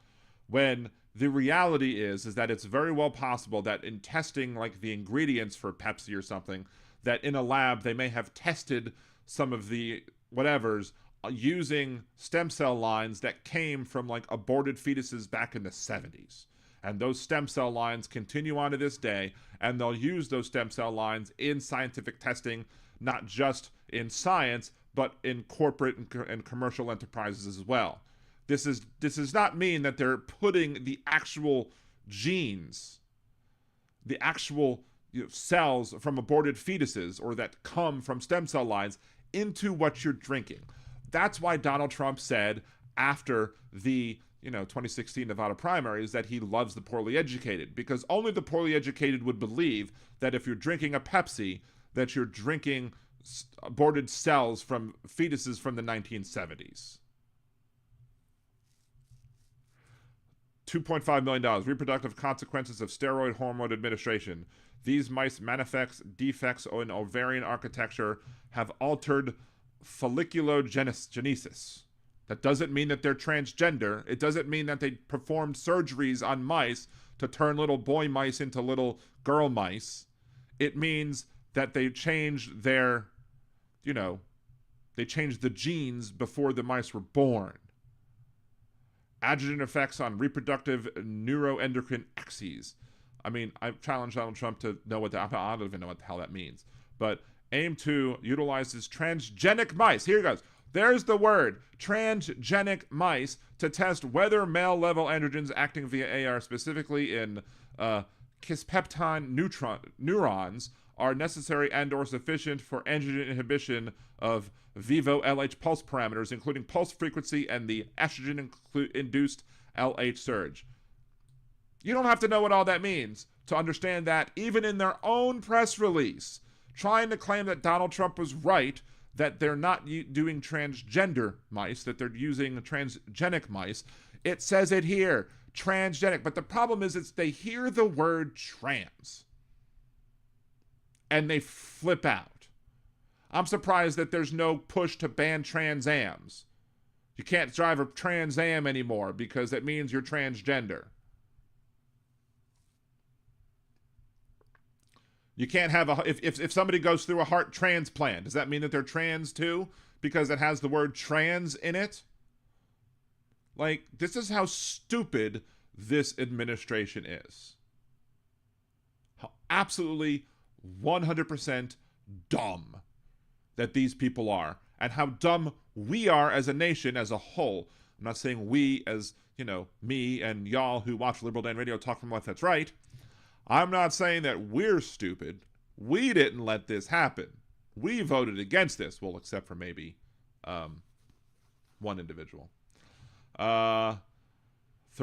When the reality is that it's very well possible that in testing like the ingredients for Pepsi or something, that in a lab they may have tested some of the whatevers using stem cell lines that came from like aborted fetuses back in the 70s. And those stem cell lines continue on to this day, and they'll use those stem cell lines in scientific testing, not just in science, but in corporate and commercial enterprises as well. This does not mean that they're putting the actual genes, the actual cells from aborted fetuses or that come from stem cell lines into what you're drinking. That's why Donald Trump said after the 2016 Nevada primaries that he loves the poorly educated, because only the poorly educated would believe that if you're drinking a Pepsi, that you're drinking aborted cells from fetuses from the 1970s. $2.5 million. Reproductive consequences of steroid hormone administration. These mice manifest defects in ovarian architecture, have altered folliculogenesis. That doesn't mean that they're transgender. It doesn't mean that they performed surgeries on mice to turn little boy mice into little girl mice. It means that they changed their, they changed the genes before the mice were born. Adjuvant effects on reproductive neuroendocrine axes. I mean, I've challenged Donald Trump to know what I don't even know what the hell that means. But aim to utilize transgenic mice. Here it goes. There's the word, transgenic mice, to test whether male-level androgens acting via AR, specifically in kisspeptine neurons, are necessary and or sufficient for androgen inhibition of vivo LH pulse parameters, including pulse frequency and the estrogen-induced LH surge. You don't have to know what all that means to understand that even in their own press release, trying to claim that Donald Trump was right, that they're not doing transgender mice, that they're using transgenic mice, it says it here, transgenic. But the problem is they hear the word trans and they flip out. I'm surprised that there's no push to ban Trans Ams. You can't drive a Trans Am anymore because that means you're transgender. You can't have if somebody goes through a heart transplant, does that mean that they're trans too? Because it has the word trans in it? Like, this is how stupid this administration is. How absolutely 100% dumb that these people are. And how dumb we are as a nation as a whole. I'm not saying we as, me and y'all who watch Liberal Dan Radio talk from left, that's right. I'm not saying that we're stupid. We didn't let this happen. We voted against this. Well, except for maybe one individual.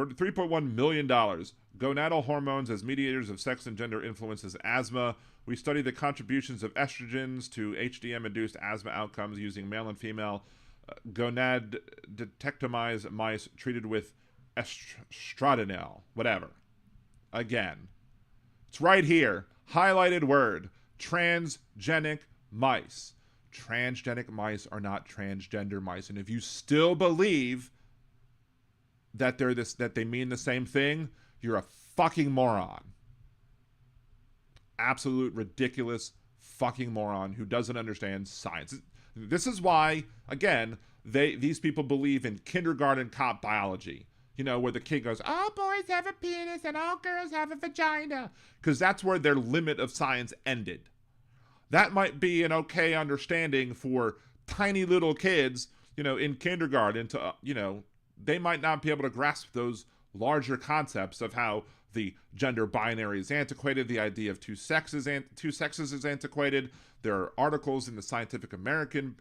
$3.1 million. Gonadal hormones as mediators of sex and gender influences asthma. We studied the contributions of estrogens to HDM-induced asthma outcomes using male and female gonad detectomized mice treated with estradiol. Whatever. Again. It's right here. Highlighted word. Transgenic mice. Transgenic mice are not transgender mice. And if you still believe that they mean the same thing, you're a fucking moron. Absolute ridiculous fucking moron who doesn't understand science. This is why, again, these people believe in kindergarten cop biology. You know, where the kid goes, all boys have a penis and all girls have a vagina. Because that's where their limit of science ended. That might be an okay understanding for tiny little kids, you know, in kindergarten to, you know, they might not be able to grasp those larger concepts of how the gender binary is antiquated, the idea of two sexes is antiquated. There are articles in the Scientific American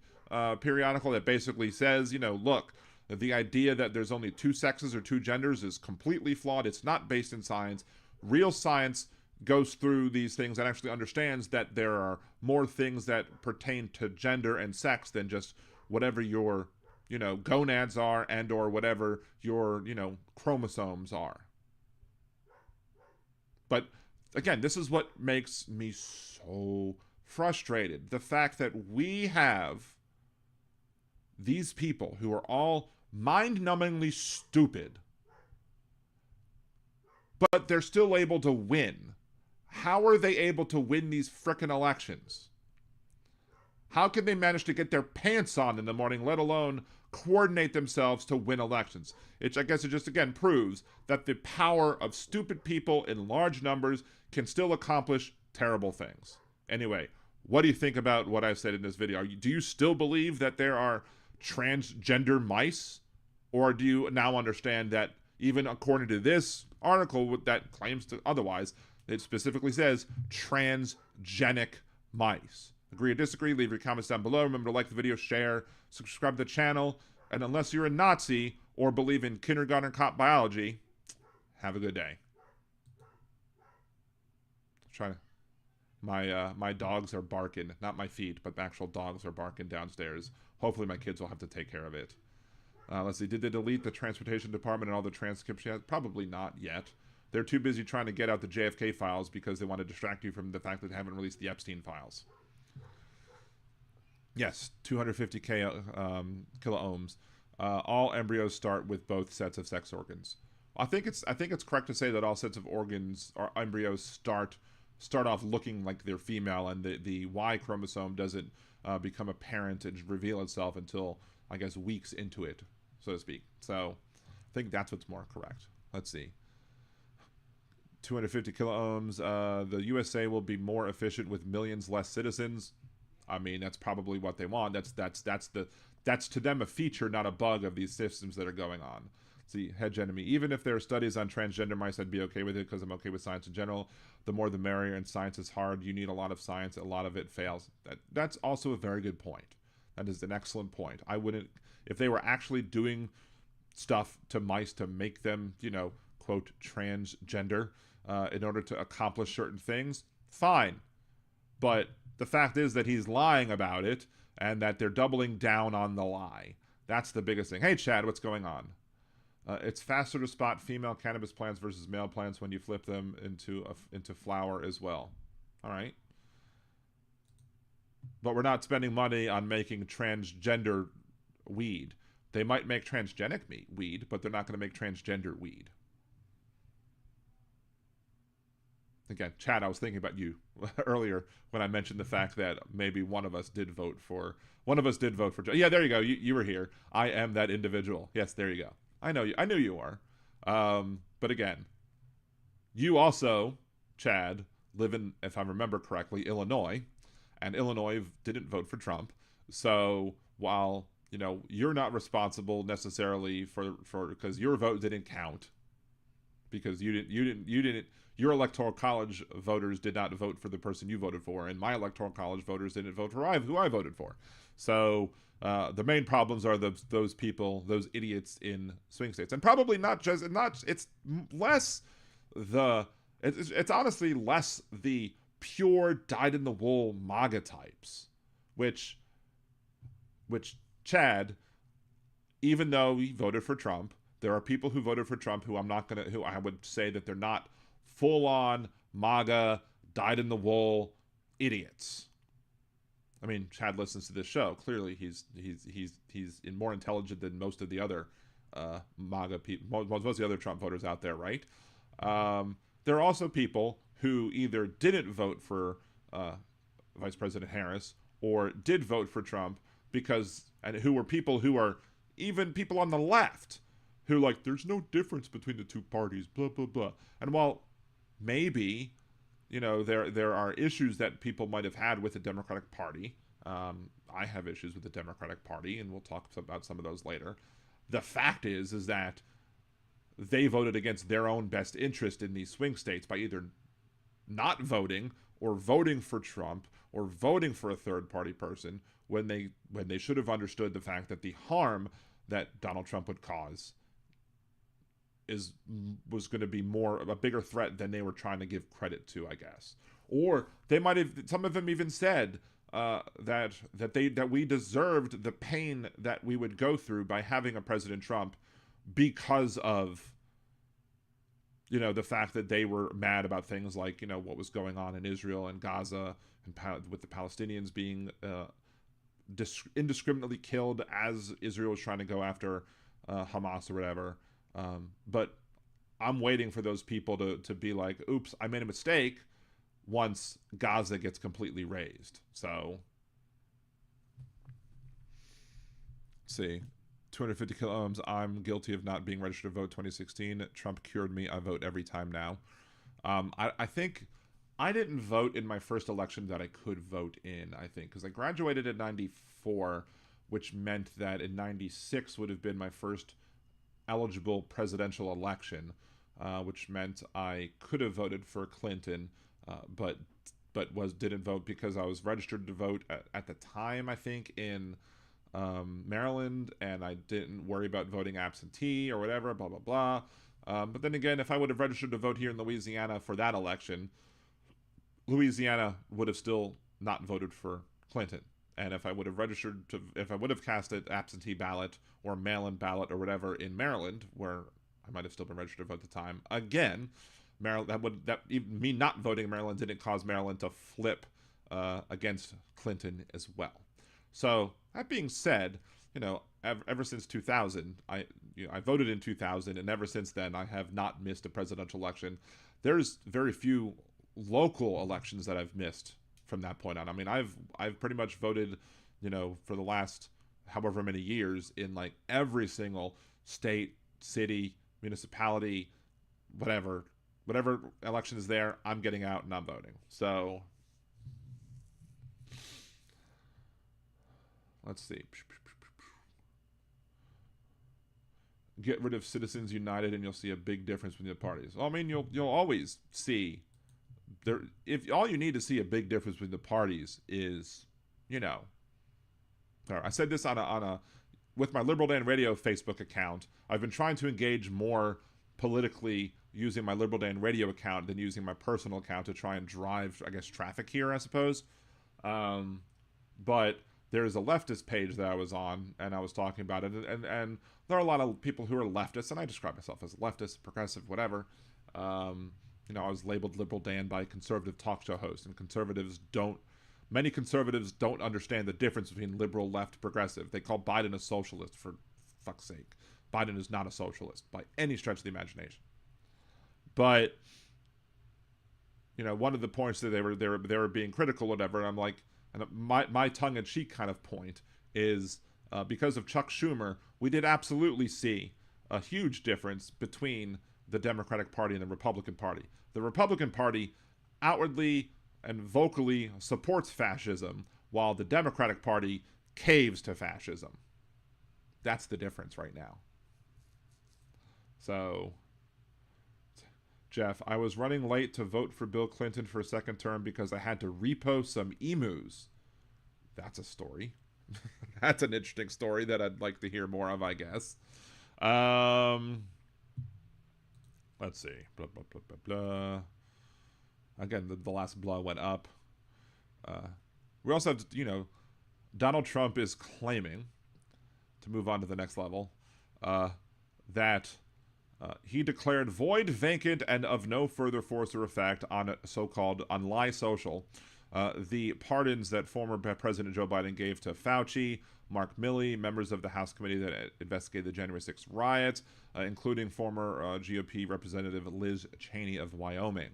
periodical that basically says, you know, look, the idea that there's only two sexes or two genders is completely flawed. It's not based in science. Real science goes through these things and actually understands that there are more things that pertain to gender and sex than just whatever your, you know, gonads are and or whatever your, you know, chromosomes are. But again, this is what makes me so frustrated. The fact that we have these people who are all mind-numbingly stupid, but they're still able to win. How are they able to win these frickin' elections? How can they manage to get their pants on in the morning, let alone coordinate themselves to win elections? I guess it just, again, proves that the power of stupid people in large numbers can still accomplish terrible things. Anyway, what do you think about what I've said in this video? Do you still believe that there are transgender mice? Or do you now understand that even according to this article that claims to otherwise, it specifically says transgenic mice? Agree or disagree? Leave your comments down below. Remember to like the video, share, subscribe to the channel. And unless you're a Nazi or believe in kindergarten cop biology, have a good day. My dogs are barking. Not my feet, but the actual dogs are barking downstairs. Hopefully my kids will have to take care of it. Let's see. Did they delete the transportation department and all the transcripts? Probably not yet. They're too busy trying to get out the JFK files because they want to distract you from the fact that they haven't released the Epstein files. Yes, 250 kilo ohms. All embryos start with both sets of sex organs. I think it's correct to say that all sets of organs or embryos start off looking like they're female, and the Y chromosome doesn't become apparent and reveal itself until, I guess, weeks into it, so to speak. So I think that's what's more correct. Let's see. 250 kilo ohms. The USA will be more efficient with millions less citizens. I mean, that's probably what they want. That's to them a feature, not a bug of these systems that are going on. See, hegemony. Even if there are studies on transgender mice, I'd be okay with it because I'm okay with science in general. The more the merrier, and science is hard. You need a lot of science. A lot of it fails. That's also a very good point. That is an excellent point. I wouldn't, if they were actually doing stuff to mice to make them, you know, quote, transgender in order to accomplish certain things, fine. But the fact is that he's lying about it and that they're doubling down on the lie. That's the biggest thing. Hey, Chad, what's going on? It's faster to spot female cannabis plants versus male plants when you flip them into flower as well. All right. But we're not spending money on making transgender weed. They might make transgenic weed, but they're not going to make transgender weed. Again, Chad, I was thinking about you earlier when I mentioned the fact that maybe one of us did vote for yeah, there you go. You were here. I am that individual. Yes, there you go. I know you. I knew you are. But again, you also, Chad, live in, if I remember correctly, Illinois, and Illinois didn't vote for Trump. So while, you know, you're not responsible necessarily for because your vote didn't count, because you didn't. Your electoral college voters did not vote for the person you voted for, and my electoral college voters didn't vote for who I voted for. So, The main problems are those people, those idiots in swing states, and probably not just it's less it's honestly less the pure dyed-in-the-wool MAGA types, which Chad, even though he voted for Trump, there are people who voted for Trump who I would say that they're not full-on MAGA dyed-in-the-wool idiots. I mean, Chad listens to this show. Clearly, he's more intelligent than most of the other MAGA people, most of the other Trump voters out there, right? There are also people who either didn't vote for Vice President Harris or did vote for Trump and who were people who are even people on the left who like, there's no difference between the two parties, blah, blah, blah. And while maybe, there are issues that people might have had with the Democratic Party. I have issues with the Democratic Party, and we'll talk about some of those later. The fact is that they voted against their own best interest in these swing states by either not voting or voting for Trump or voting for a third party person when they should have understood the fact that the harm that Donald Trump would cause was going to be a bigger threat than they were trying to give credit to, I guess. Or they might have, some of them even said that we deserved the pain that we would go through by having a President Trump because of the fact that they were mad about things like what was going on in Israel and Gaza and with the Palestinians being indiscriminately killed as Israel was trying to go after Hamas or whatever. But I'm waiting for those people to be like, oops, I made a mistake once Gaza gets completely razed. So, let's see. 250 kilo ohms. I'm guilty of not being registered to vote 2016. Trump cured me. I vote every time now. I think I didn't vote in my first election that I could vote in, I think, because I graduated in 94, which meant that in 96 would have been my first eligible presidential election, which meant I could have voted for Clinton, but didn't vote because I was registered to vote at the time, I think, in Maryland, and I didn't worry about voting absentee or whatever, blah, blah, blah. But then again, if I would have registered to vote here in Louisiana for that election, Louisiana would have still not voted for Clinton. And if I would have cast an absentee ballot or mail-in ballot or whatever in Maryland, where I might have still been registered to vote at the time, again, me not voting in Maryland didn't cause Maryland to flip against Clinton as well. So that being said, ever since 2000, I voted in 2000, and ever since then, I have not missed a presidential election. There's very few local elections that I've missed from that point on. I mean, I've pretty much voted, for the last however many years in like every single state, city, municipality, whatever election is there, I'm getting out and I'm voting. So let's see. Get rid of Citizens United and you'll see a big difference between the parties. Well, I mean, you'll always see there. If all you need to see a big difference between the parties is, I said this with my Liberal Dan Radio Facebook account. I've been trying to engage more politically using my Liberal Dan Radio account than using my personal account to try and drive, I guess, traffic here, I suppose. But there's a leftist page that I was on, and I was talking about it, and there are a lot of people who are leftists, and I describe myself as leftist, progressive, whatever. I was labeled Liberal Dan by a conservative talk show host, and many conservatives don't understand the difference between liberal, left, progressive. They call Biden a socialist, for fuck's sake. Biden is not a socialist by any stretch of the imagination. But, one of the points that they were being critical, whatever, and I'm like, and my tongue-in-cheek kind of point is because of Chuck Schumer, we did absolutely see a huge difference between the Democratic Party and the Republican Party. The Republican Party outwardly and vocally supports fascism, while the Democratic Party caves to fascism. That's the difference right now. So, Jeff, I was running late to vote for Bill Clinton for a second term because I had to repo some emus. That's a story. That's an interesting story that I'd like to hear more of, I guess. Let's see. Blah, blah, blah, blah, blah. Again, the last blah went up. We also have, Donald Trump is claiming, to move on to the next level, that he declared void, vacant, and of no further force or effect on so-called on Lie Social the pardons that former President Joe Biden gave to Fauci, Mark Milley, members of the House committee that investigated the January 6th riots, including former GOP Representative Liz Cheney of Wyoming.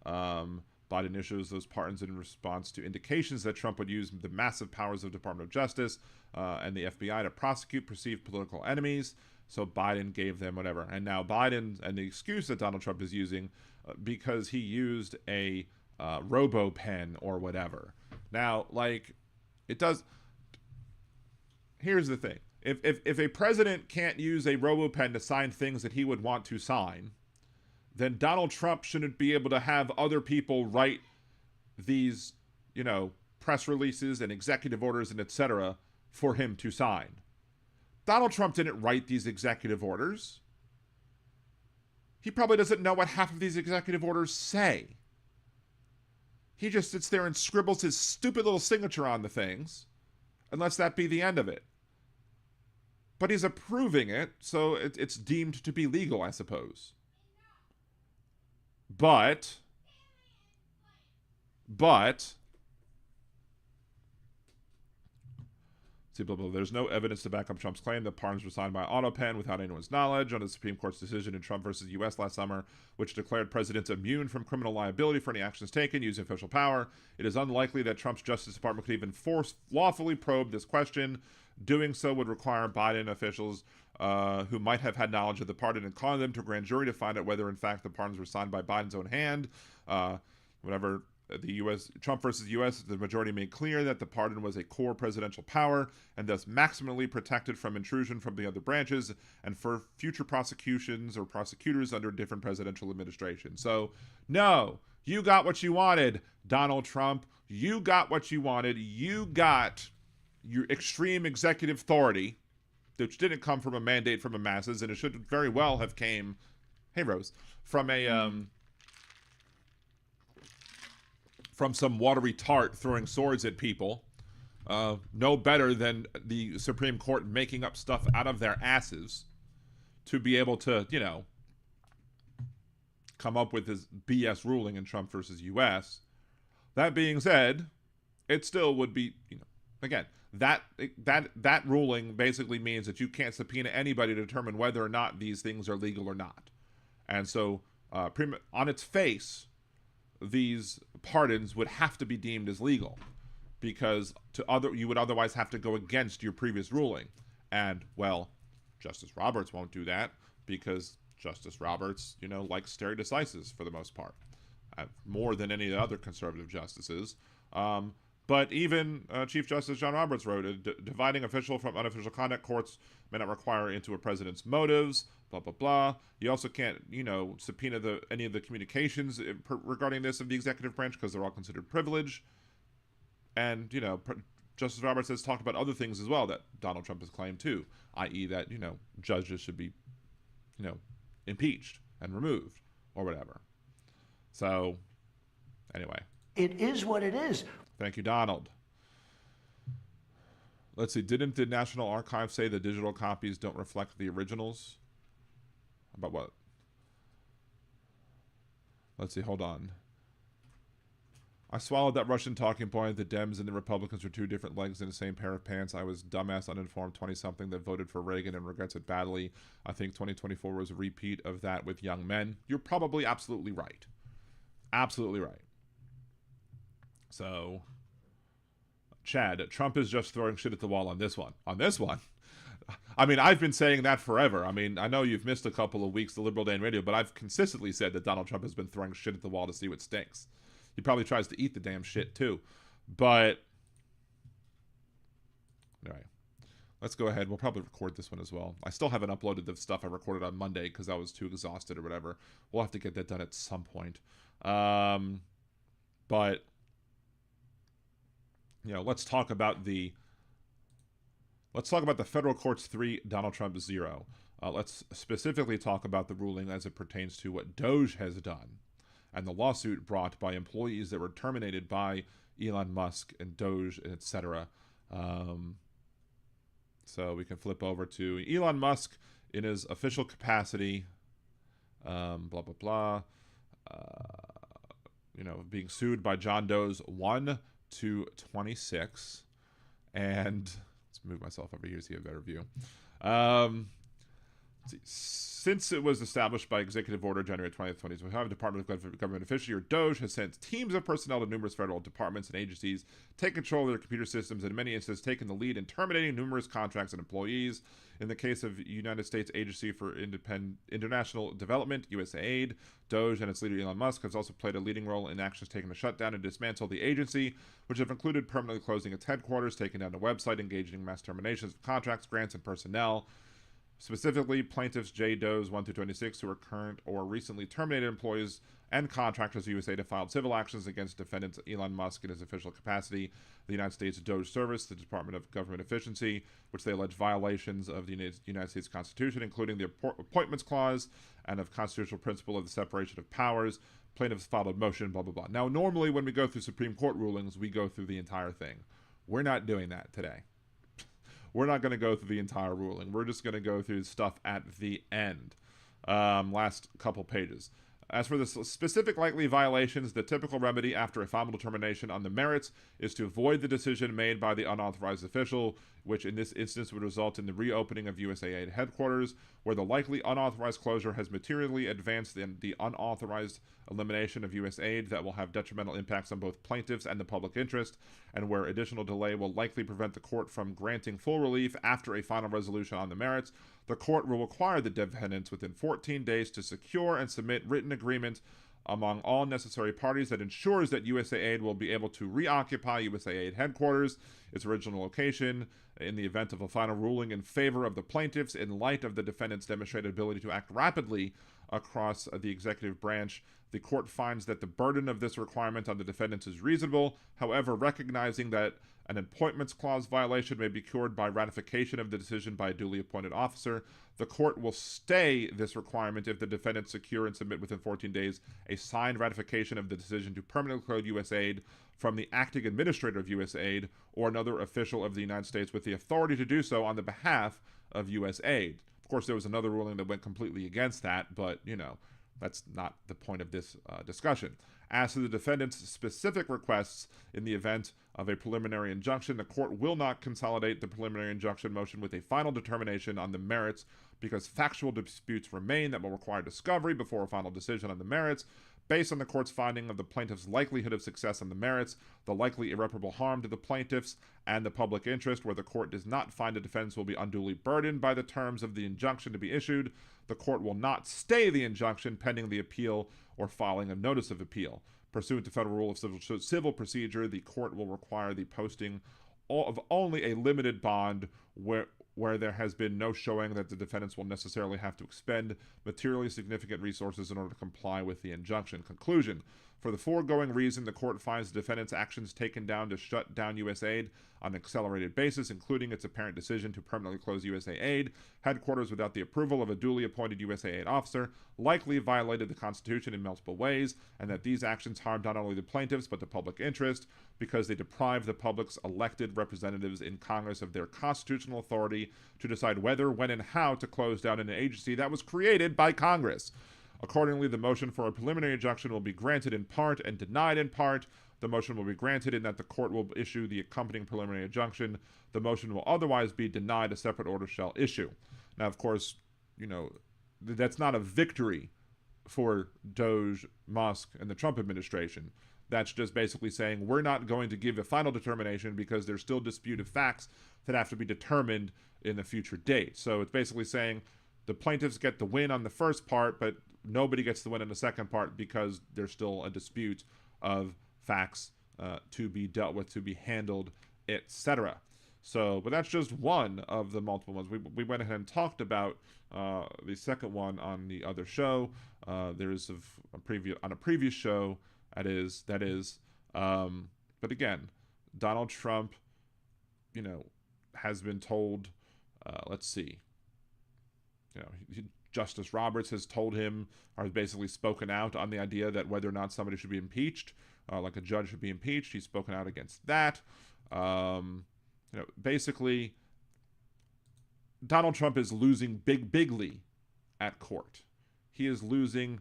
Biden issues those pardons in response to indications that Trump would use the massive powers of the Department of Justice and the FBI to prosecute perceived political enemies. So Biden gave them whatever. And now Biden, and the excuse that Donald Trump is using, because he used a robo-pen or whatever. Now, like, it does... Here's the thing. If a president can't use a robo-pen to sign things that he would want to sign, then Donald Trump shouldn't be able to have other people write these, press releases and executive orders and etc. for him to sign. Donald Trump didn't write these executive orders. He probably doesn't know what half of these executive orders say. He just sits there and scribbles his stupid little signature on the things and lets that be the end of it. But he's approving it, so it's deemed to be legal, I suppose. But there's no evidence to back up Trump's claim that pardons were signed by AutoPen without anyone's knowledge on the Supreme Court's decision in Trump versus U.S. last summer, which declared presidents immune from criminal liability for any actions taken using official power. It is unlikely that Trump's Justice Department could even lawfully probe this question. Doing so would require Biden officials who might have had knowledge of the pardon and calling them to a grand jury to find out whether, in fact, the pardons were signed by Biden's own hand. Whatever the U.S. Trump versus U.S., the majority made clear that the pardon was a core presidential power and thus maximally protected from intrusion from the other branches and for future prosecutions or prosecutors under different presidential administrations. So, no, you got what you wanted, Donald Trump. You got what you wanted. You got your extreme executive authority, which didn't come from a mandate from the masses, and it should very well have came, hey Rose, from a from some watery tart throwing swords at people. No better than the Supreme Court making up stuff out of their asses to be able to, come up with this BS ruling in Trump versus U.S. That being said, it still would be, again, that ruling basically means that you can't subpoena anybody to determine whether or not these things are legal or not. And so, on its face, these pardons would have to be deemed as legal, because you would otherwise have to go against your previous ruling. And, well, Justice Roberts won't do that, because Justice Roberts, likes stare decisis for the most part, more than any of the other conservative justices. But even Chief Justice John Roberts wrote, dividing official from unofficial conduct, courts may not require into a president's motives, blah, blah, blah. You also can't, subpoena any of the communications regarding this of the executive branch because they're all considered privilege. And, Justice Roberts has talked about other things as well that Donald Trump has claimed too, i.e. that, judges should be, impeached and removed or whatever. So, anyway. It is what it is. Thank you, Donald. Let's see. Didn't the National Archives say the digital copies don't reflect the originals? About what? Let's see. Hold on. I swallowed that Russian talking point. The Dems and the Republicans are two different legs in the same pair of pants. I was dumbass, uninformed 20-something that voted for Reagan and regrets it badly. I think 2024 was a repeat of that with young men. You're probably absolutely right. Absolutely right. So, Chad, Trump is just throwing shit at the wall on this one. On this one. I mean, I've been saying that forever. I mean, I know you've missed a couple of weeks of Liberal Day and Radio, but I've consistently said that Donald Trump has been throwing shit at the wall to see what stinks. He probably tries to eat the damn shit, too. But, anyway, let's go ahead. We'll probably record this one as well. I still haven't uploaded the stuff I recorded on Monday because I was too exhausted or whatever. We'll have to get that done at some point. But... let's talk about the Let's talk about the federal court's 3, Donald Trump 0. Let's specifically talk about the ruling as it pertains to what DOGE has done and the lawsuit brought by employees that were terminated by Elon Musk and DOGE, etc. So we can flip over to Elon Musk in his official capacity, blah, blah, blah, being sued by John Doe's 1 to 26. And let's move myself over here so you have a better view. Since it was established by Executive Order January 20th, 2025, the Department of Government Efficiency, or DOGE, has sent teams of personnel to numerous federal departments and agencies, taken control of their computer systems, and in many instances taken the lead in terminating numerous contracts and employees. In the case of United States Agency for International Development, USAID, DOGE and its leader Elon Musk has also played a leading role in actions taken to shut down and dismantle the agency, which have included permanently closing its headquarters, taking down the website, engaging in mass terminations of contracts, grants, and personnel. Specifically, plaintiffs J. Doe's 1 through 26, who are current or recently terminated employees and contractors of USAID, have filed civil actions against defendants Elon Musk in his official capacity, the United States DOGE Service, the Department of Government Efficiency, which they allege violations of the United States Constitution, including the Appointments Clause and of constitutional principle of the separation of powers. Plaintiffs filed a motion, blah, blah, blah. Now, normally when we go through Supreme Court rulings, we go through the entire thing. We're not doing that today. We're not going to go through the entire ruling. We're just going to go through stuff at the end. Last couple pages. As for the specific likely violations, the typical remedy after a final determination on the merits is to void the decision made by the unauthorized official, which in this instance would result in the reopening of USAID headquarters, where the likely unauthorized closure has materially advanced in the unauthorized elimination of USAID that will have detrimental impacts on both plaintiffs and the public interest, and where additional delay will likely prevent the court from granting full relief after a final resolution on the merits. The court will require the defendants within 14 days to secure and submit written agreement among all necessary parties that ensures that USAID will be able to reoccupy USAID headquarters, its original location, in the event of a final ruling in favor of the plaintiffs in light of the defendants' demonstrated ability to act rapidly across the executive branch. The court finds that the burden of this requirement on the defendants is reasonable, however, recognizing that an appointments clause violation may be cured by ratification of the decision by a duly appointed officer. The court will stay this requirement if the defendants secure and submit within 14 days a signed ratification of the decision to permanently close USAID from the acting administrator of USAID or another official of the United States with the authority to do so on the behalf of USAID. Of course, there was another ruling that went completely against that, but, that's not the point of this discussion. As to the defendant's specific requests in the event of a preliminary injunction, the court will not consolidate the preliminary injunction motion with a final determination on the merits because factual disputes remain that will require discovery before a final decision on the merits. Based on the court's finding of the plaintiff's likelihood of success on the merits, the likely irreparable harm to the plaintiffs, and the public interest, where the court does not find the defendants will be unduly burdened by the terms of the injunction to be issued, the court will not stay the injunction pending the appeal or filing a notice of appeal. Pursuant to Federal Rule of Civil Procedure, the court will require the posting of only a limited bond where there has been no showing that the defendants will necessarily have to expend materially significant resources in order to comply with the injunction. Conclusion. For the foregoing reason, the court finds the defendants' actions taken down to shut down USAID on an accelerated basis, including its apparent decision to permanently close USAID headquarters without the approval of a duly appointed USAID officer, likely violated the Constitution in multiple ways, and that these actions harmed not only the plaintiffs but the public interest because they deprive the public's elected representatives in Congress of their constitutional authority to decide whether, when, and how to close down an agency that was created by Congress. Accordingly, the motion for a preliminary injunction will be granted in part and denied in part. The motion will be granted in that the court will issue the accompanying preliminary injunction. The motion will otherwise be denied. A separate order shall issue. Now, of course, that's not a victory for DOGE, Musk, and the Trump administration. That's just basically saying we're not going to give a final determination because there's still disputed facts that have to be determined in a future date. So it's basically saying the plaintiffs get the win on the first part, but nobody gets the win on the second part because there's still a dispute of facts to be dealt with, to be handled, etc. So, but that's just one of the multiple ones. We went ahead and talked about the second one on the other show. There's a preview on a previous show. That is. But again, Donald Trump, has been told, let's see, Justice Roberts has told him, or has basically spoken out on the idea that whether or not somebody should be impeached, like a judge should be impeached. He's spoken out against that. Basically, Donald Trump is losing bigly at court. He is losing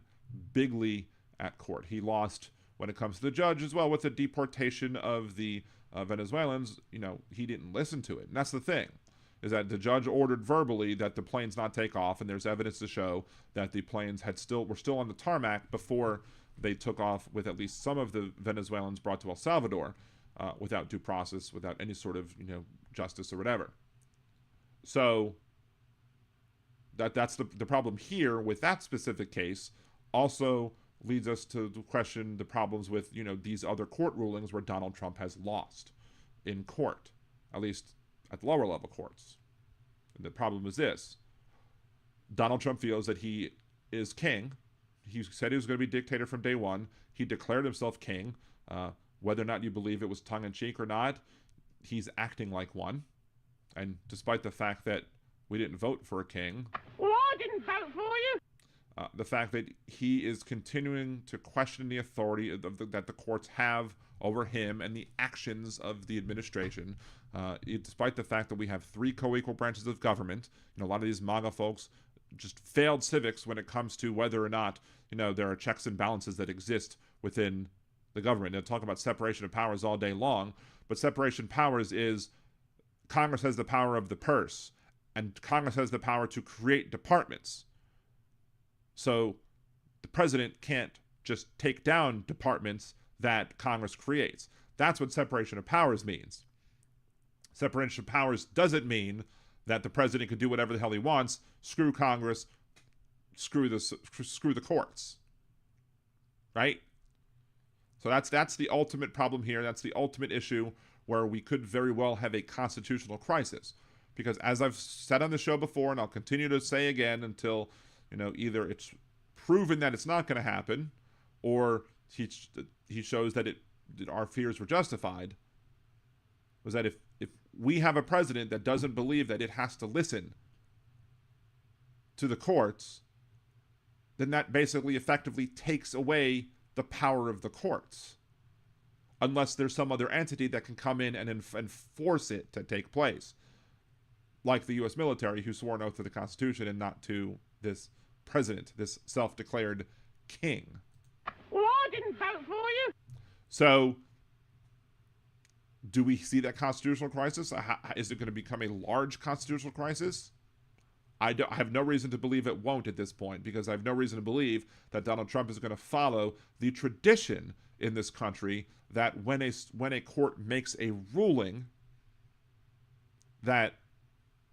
bigly at court. He lost when it comes to the judge as well with the deportation of the Venezuelans. He didn't listen to it. And that's the thing, is that the judge ordered verbally that the planes not take off, and there's evidence to show that the planes were still on the tarmac before they took off, with at least some of the Venezuelans brought to El Salvador without due process, without any sort of justice or whatever. So that's the problem here with that specific case. Also leads us to question the problems with these other court rulings where Donald Trump has lost in court, at least at the lower level courts. And the problem is this: Donald Trump feels that he is king. He said he was going to be dictator from day one. He declared himself king. Whether or not you believe it was tongue-in-cheek or not, he's acting like one. And despite the fact that we didn't vote for a king, Well, I didn't vote for you. The fact that he is continuing to question the authority that the courts have over him and the actions of the administration, despite the fact that we have 3 co-equal branches of government. A lot of these MAGA folks just failed civics when it comes to whether or not there are checks and balances that exist within the government. They'll talk about separation of powers all day long, but separation of powers is Congress has the power of the purse, and Congress has the power to create departments. So the president can't just take down departments that Congress creates. That's what separation of powers means. Separation of powers doesn't mean that the president could do whatever the hell he wants, screw Congress, screw the courts. Right? So that's the ultimate problem here. That's the ultimate issue where we could very well have a constitutional crisis. Because as I've said on the show before, and I'll continue to say again until either it's proven that it's not going to happen, or he shows that our fears were justified, was that if we have a president that doesn't believe that it has to listen to the courts, then that basically effectively takes away the power of the courts, unless there's some other entity that can come in and force it to take place, like the U.S. military, who swore an oath to the Constitution and not to this president, this self-declared king. Well, I didn't vote for you. So, do we see that constitutional crisis? Is it going to become a large constitutional crisis? I have no reason to believe it won't at this point, because I have no reason to believe that Donald Trump is going to follow the tradition in this country that when a court makes a ruling, that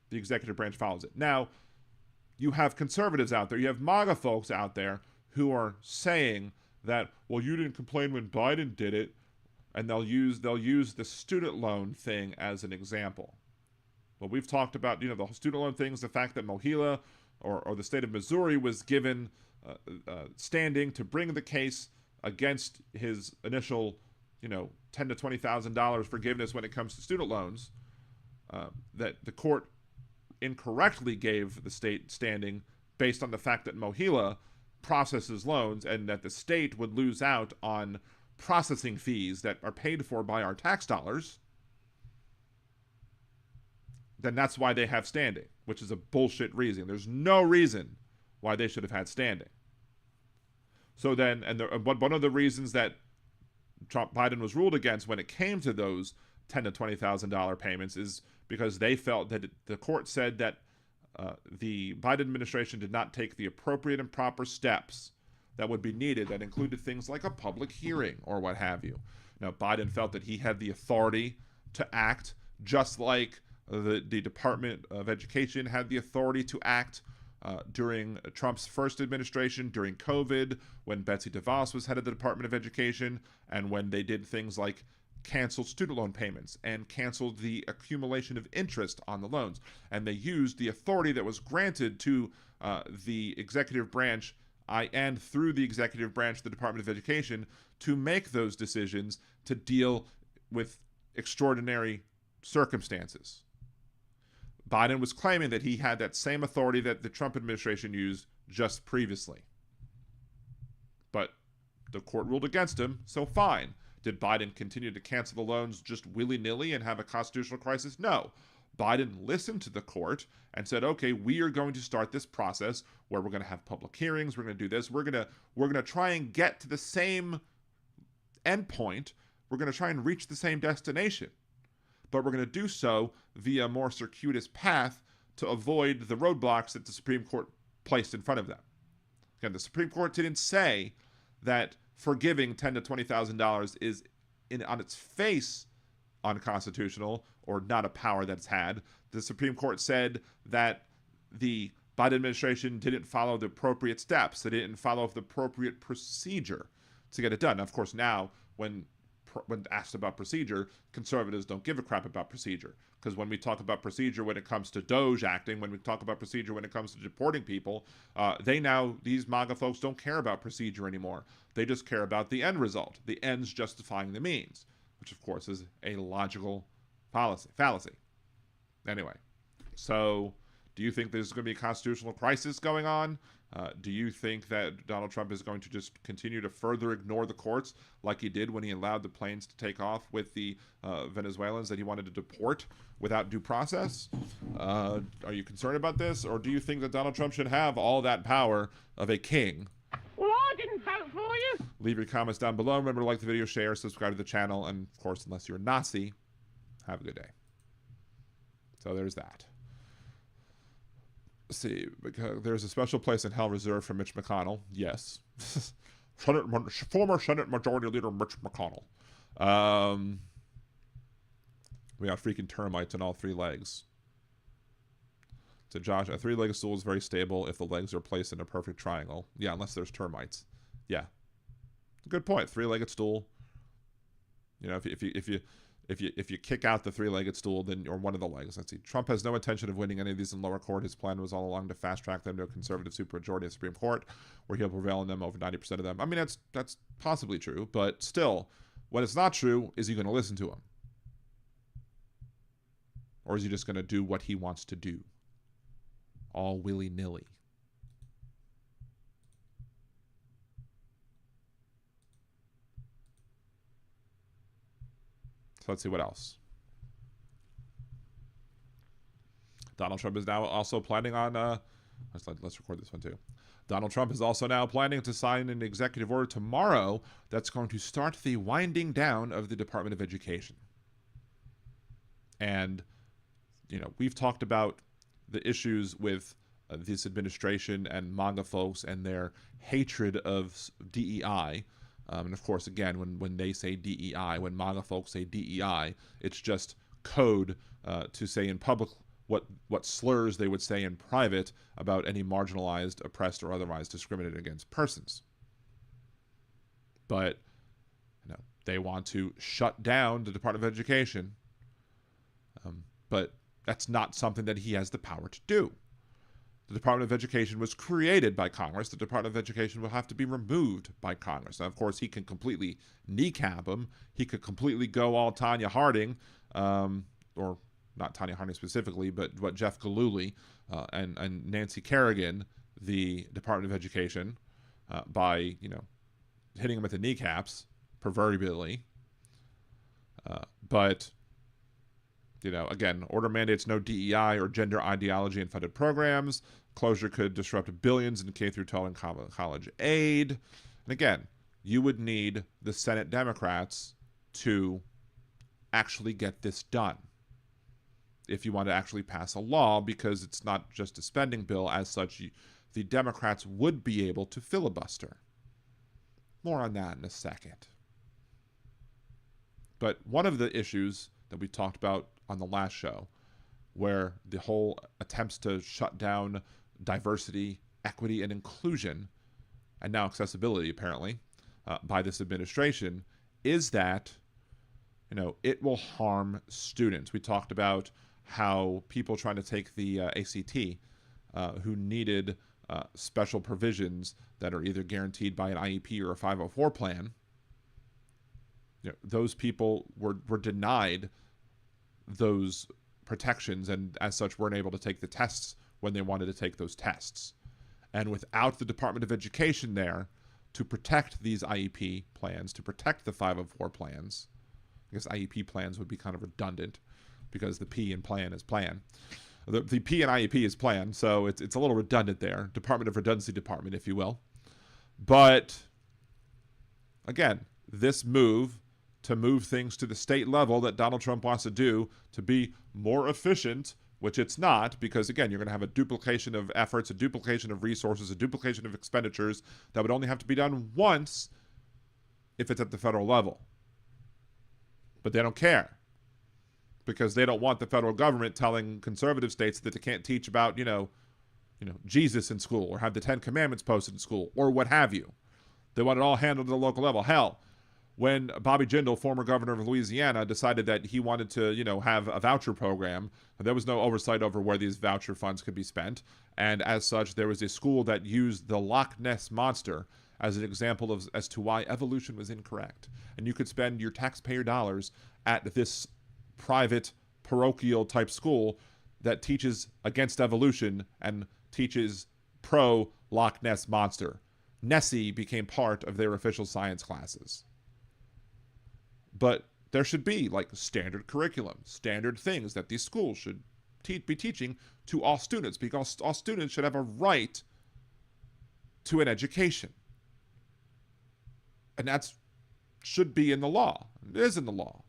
the executive branch follows it. Now, you have conservatives out there, you have MAGA folks out there who are saying that, well, you didn't complain when Biden did it, and they'll use the student loan thing as an example. Well, we've talked about the student loan things, the fact that Mohila or the state of Missouri was given standing to bring the case against his initial $10,000 to $20,000 forgiveness when it comes to student loans, that the court incorrectly gave the state standing based on the fact that Mohila processes loans, and that the state would lose out on processing fees that are paid for by our tax dollars. Then that's why they have standing, which is a bullshit reason. There's no reason why they should have had standing. So then, one of the reasons that Biden was ruled against when it came to those $10,000 to $20,000 payments is because they felt that the court said that the Biden administration did not take the appropriate and proper steps that would be needed, that included things like a public hearing or what have you. Now, Biden felt that he had the authority to act, just like the Department of Education had the authority to act during Trump's first administration, during COVID, when Betsy DeVos was head of the Department of Education, and when they did things like canceled student loan payments and canceled the accumulation of interest on the loans. And they used the authority that was granted to the executive branch and through the executive branch, the Department of Education, to make those decisions to deal with extraordinary circumstances. Biden was claiming that he had that same authority that the Trump administration used just previously. But the court ruled against him, so fine. Did Biden continue to cancel the loans just willy-nilly and have a constitutional crisis? No. Biden listened to the court and said, okay, we are going to start this process where we're going to have public hearings, we're going to do this, we're going to try and get to the same endpoint, we're going to try and reach the same destination. But we're going to do so via a more circuitous path to avoid the roadblocks that the Supreme Court placed in front of them. Again, the Supreme Court didn't say that forgiving $10,000 to $20,000 is on its face unconstitutional or not a power that it's had. The Supreme Court said that the Biden administration didn't follow the appropriate steps. They didn't follow the appropriate procedure to get it done. Now, of course, now when asked about procedure, conservatives don't give a crap about procedure. Because when we talk about procedure when it comes to DOGE acting, when we talk about procedure when it comes to deporting people, these MAGA folks don't care about procedure anymore. They just care about the end result, the ends justifying the means, which of course is a logical fallacy. Anyway, so do you think there's going to be a constitutional crisis going on? Do you think that Donald Trump is going to just continue to further ignore the courts like he did when he allowed the planes to take off with the Venezuelans that he wanted to deport without due process? Are you concerned about this? Or do you think that Donald Trump should have all that power of a king? Well, I didn't vote for you. Leave your comments down below. Remember to like the video, share, subscribe to the channel, and of course, unless you're a Nazi, have a good day. So there's that. Let's see, because there's a special place in hell reserved for Mitch McConnell. Yes. Former Senate Majority Leader Mitch McConnell. We got freaking termites on all three legs. So Josh, a three-legged stool is very stable if the legs are placed in a perfect triangle. Yeah, unless there's termites. Yeah. Good point. Three-legged stool. You know, if you kick out the three-legged stool, then or one of the legs. Let's see. Trump has no intention of winning any of these in lower court. His plan was all along to fast-track them to a conservative supermajority of the Supreme Court, where he'll prevail in them over 90% of them. I mean, that's possibly true, but still, when it's not true, is he going to listen to him? Or is he just going to do what he wants to do? All willy-nilly. So let's see what else. Donald Trump is now also planning on, let's record this one too. Donald Trump is also now planning to sign an executive order tomorrow that's going to start the winding down of the Department of Education. And, you know, we've talked about the issues with this administration and MAGA folks and their hatred of DEI. And of course, again, when they say DEI, when MAGA folks say DEI, it's just code to say in public what slurs they would say in private about any marginalized, oppressed, or otherwise discriminated against persons. But you know, they want to shut down the Department of Education. But that's not something that he has the power to do. The Department of Education was created by Congress. The Department of Education will have to be removed by Congress. Now, of course, he can completely kneecap him. He could completely go all Tanya Harding, or not Tanya Harding specifically, but Jeff Gillooly and Nancy Kerrigan, the Department of Education, by, you know, hitting him with the kneecaps, proverbially. But you know, again, order mandates no DEI or gender ideology in funded programs. Closure could disrupt billions in K-12 and college aid. And again, you would need the Senate Democrats to actually get this done if you want to actually pass a law, because it's not just a spending bill. As such, the Democrats would be able to filibuster. More on that in a second. But one of the issues that we talked about on the last show, where the whole attempts to shut down diversity, equity, and inclusion, and now accessibility apparently, by this administration, is that, you know, it will harm students. We talked about how people trying to take the ACT, who needed special provisions that are either guaranteed by an IEP or a 504 plan, you know, those people were denied those protections, and as such weren't able to take the tests when they wanted to take those tests. And without the Department of Education there to protect these IEP plans, to protect the 504 plans, I guess IEP plans would be kind of redundant because the P in plan is plan. The P in IEP is plan, so it's a little redundant there. Department of Redundancy Department, if you will. But again, this move to move things to the state level that Donald Trump wants to do to be more efficient, which it's not, because again, you're going to have a duplication of efforts, a duplication of resources, a duplication of expenditures that would only have to be done once if it's at the federal level. But they don't care, because they don't want the federal government telling conservative states that they can't teach about, Jesus in school, or have the 10 Commandments posted in school, or what have you. They want it all handled at the local level. Hell, when Bobby Jindal, former governor of Louisiana, decided that he wanted to, have a voucher program, there was no oversight over where these voucher funds could be spent. And as such, there was a school that used the Loch Ness Monster as an example as to why evolution was incorrect. And you could spend your taxpayer dollars at this private parochial type school that teaches against evolution and teaches pro Loch Ness Monster. Nessie became part of their official science classes. But there should be standard curriculum, standard things that these schools should be teaching to all students, because all students should have a right to an education. And that should be in the law. It is in the law.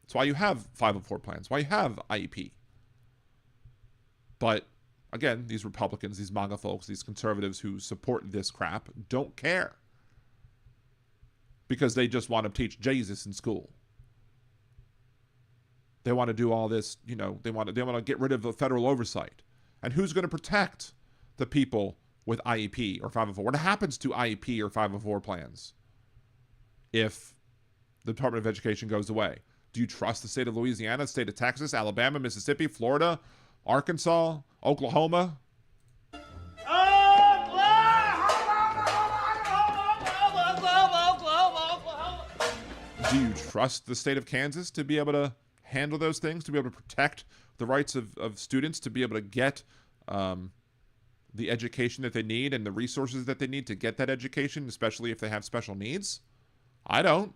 That's why you have 504 plans, why you have IEP. But again, these Republicans, these MAGA folks, these conservatives who support this crap don't care, because they just want to teach Jesus in school. They want to do all this, they want to get rid of the federal oversight. And who's going to protect the people with IEP or 504? What happens to IEP or 504 plans if the Department of Education goes away? Do you trust the state of Louisiana, state of Texas, Alabama, Mississippi, Florida, Arkansas, Oklahoma? Do you trust the state of Kansas to be able to handle those things, to be able to protect the rights of students, to be able to get the education that they need and the resources that they need to get that education, especially if they have special needs? I don't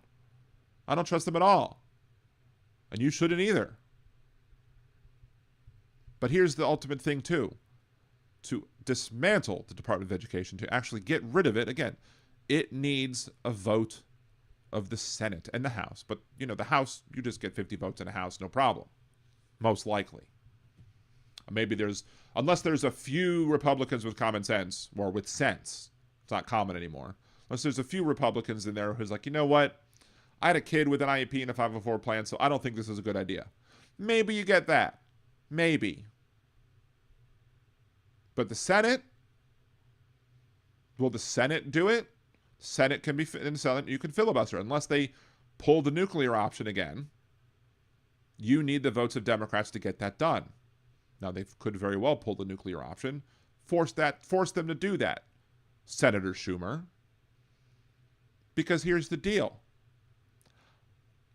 trust them at all. And you shouldn't either. But here's the ultimate thing, too. To dismantle the Department of Education, to actually get rid of it, again, it needs a vote of the Senate and the House. But, the House, you just get 50 votes in the House, no problem. Most likely. Maybe unless there's a few Republicans with common sense, or with sense, it's not common anymore. Unless there's a few Republicans in there who's like, you know what? I had a kid with an IEP and a 504 plan, so I don't think this is a good idea. Maybe you get that. Maybe. But the Senate, will the Senate do it? Senate can be in the Senate. You can filibuster unless they pull the nuclear option again. You need the votes of Democrats to get that done. Now, they could very well pull the nuclear option. Force them to do that, Senator Schumer. Because here's the deal.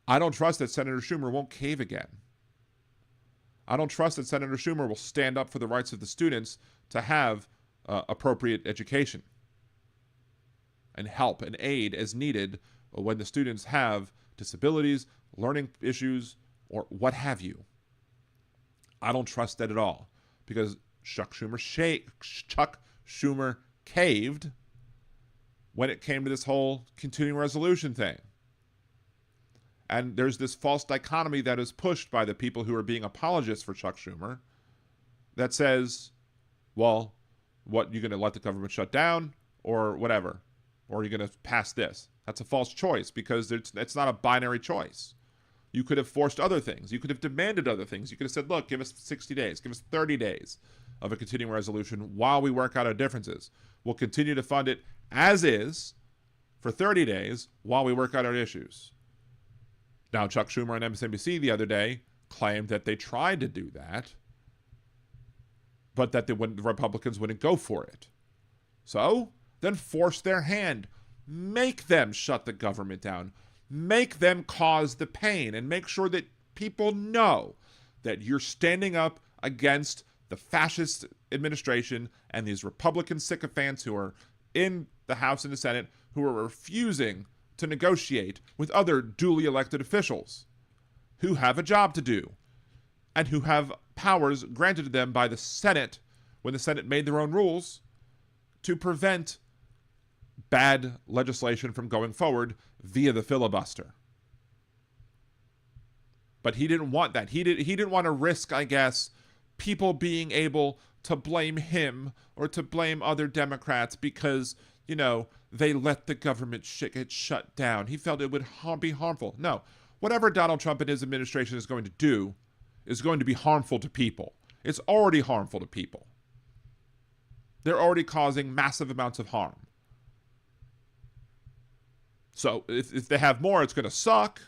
I don't trust that Senator Schumer won't cave again. I don't trust that Senator Schumer will stand up for the rights of the students to have appropriate education and help and aid as needed when the students have disabilities, learning issues, or what have you. I don't trust that at all, because Chuck Schumer caved when it came to this whole continuing resolution thing. And there's this false dichotomy that is pushed by the people who are being apologists for Chuck Schumer that says, well, what, you're going to let the government shut down or whatever? Or are you going to pass this? That's a false choice, because it's not a binary choice. You could have forced other things. You could have demanded other things. You could have said, look, give us 60 days, give us 30 days of a continuing resolution while we work out our differences. We'll continue to fund it as is for 30 days while we work out our issues. Now, Chuck Schumer on MSNBC the other day claimed that they tried to do that, but that the Republicans wouldn't go for it. So, then force their hand. Make them shut the government down. Make them cause the pain, and make sure that people know that you're standing up against the fascist administration and these Republican sycophants who are in the House and the Senate who are refusing to negotiate with other duly elected officials who have a job to do and who have powers granted to them by the Senate when the Senate made their own rules to prevent bad legislation from going forward via the filibuster. But he didn't want that. He didn't want to risk, I guess, people being able to blame him or to blame other Democrats because, you know, they let the government get shut down. He felt it would be harmful. No, whatever Donald Trump and his administration is going to do is going to be harmful to people. It's already harmful to people. They're already causing massive amounts of harm. So if they have more, it's going to suck.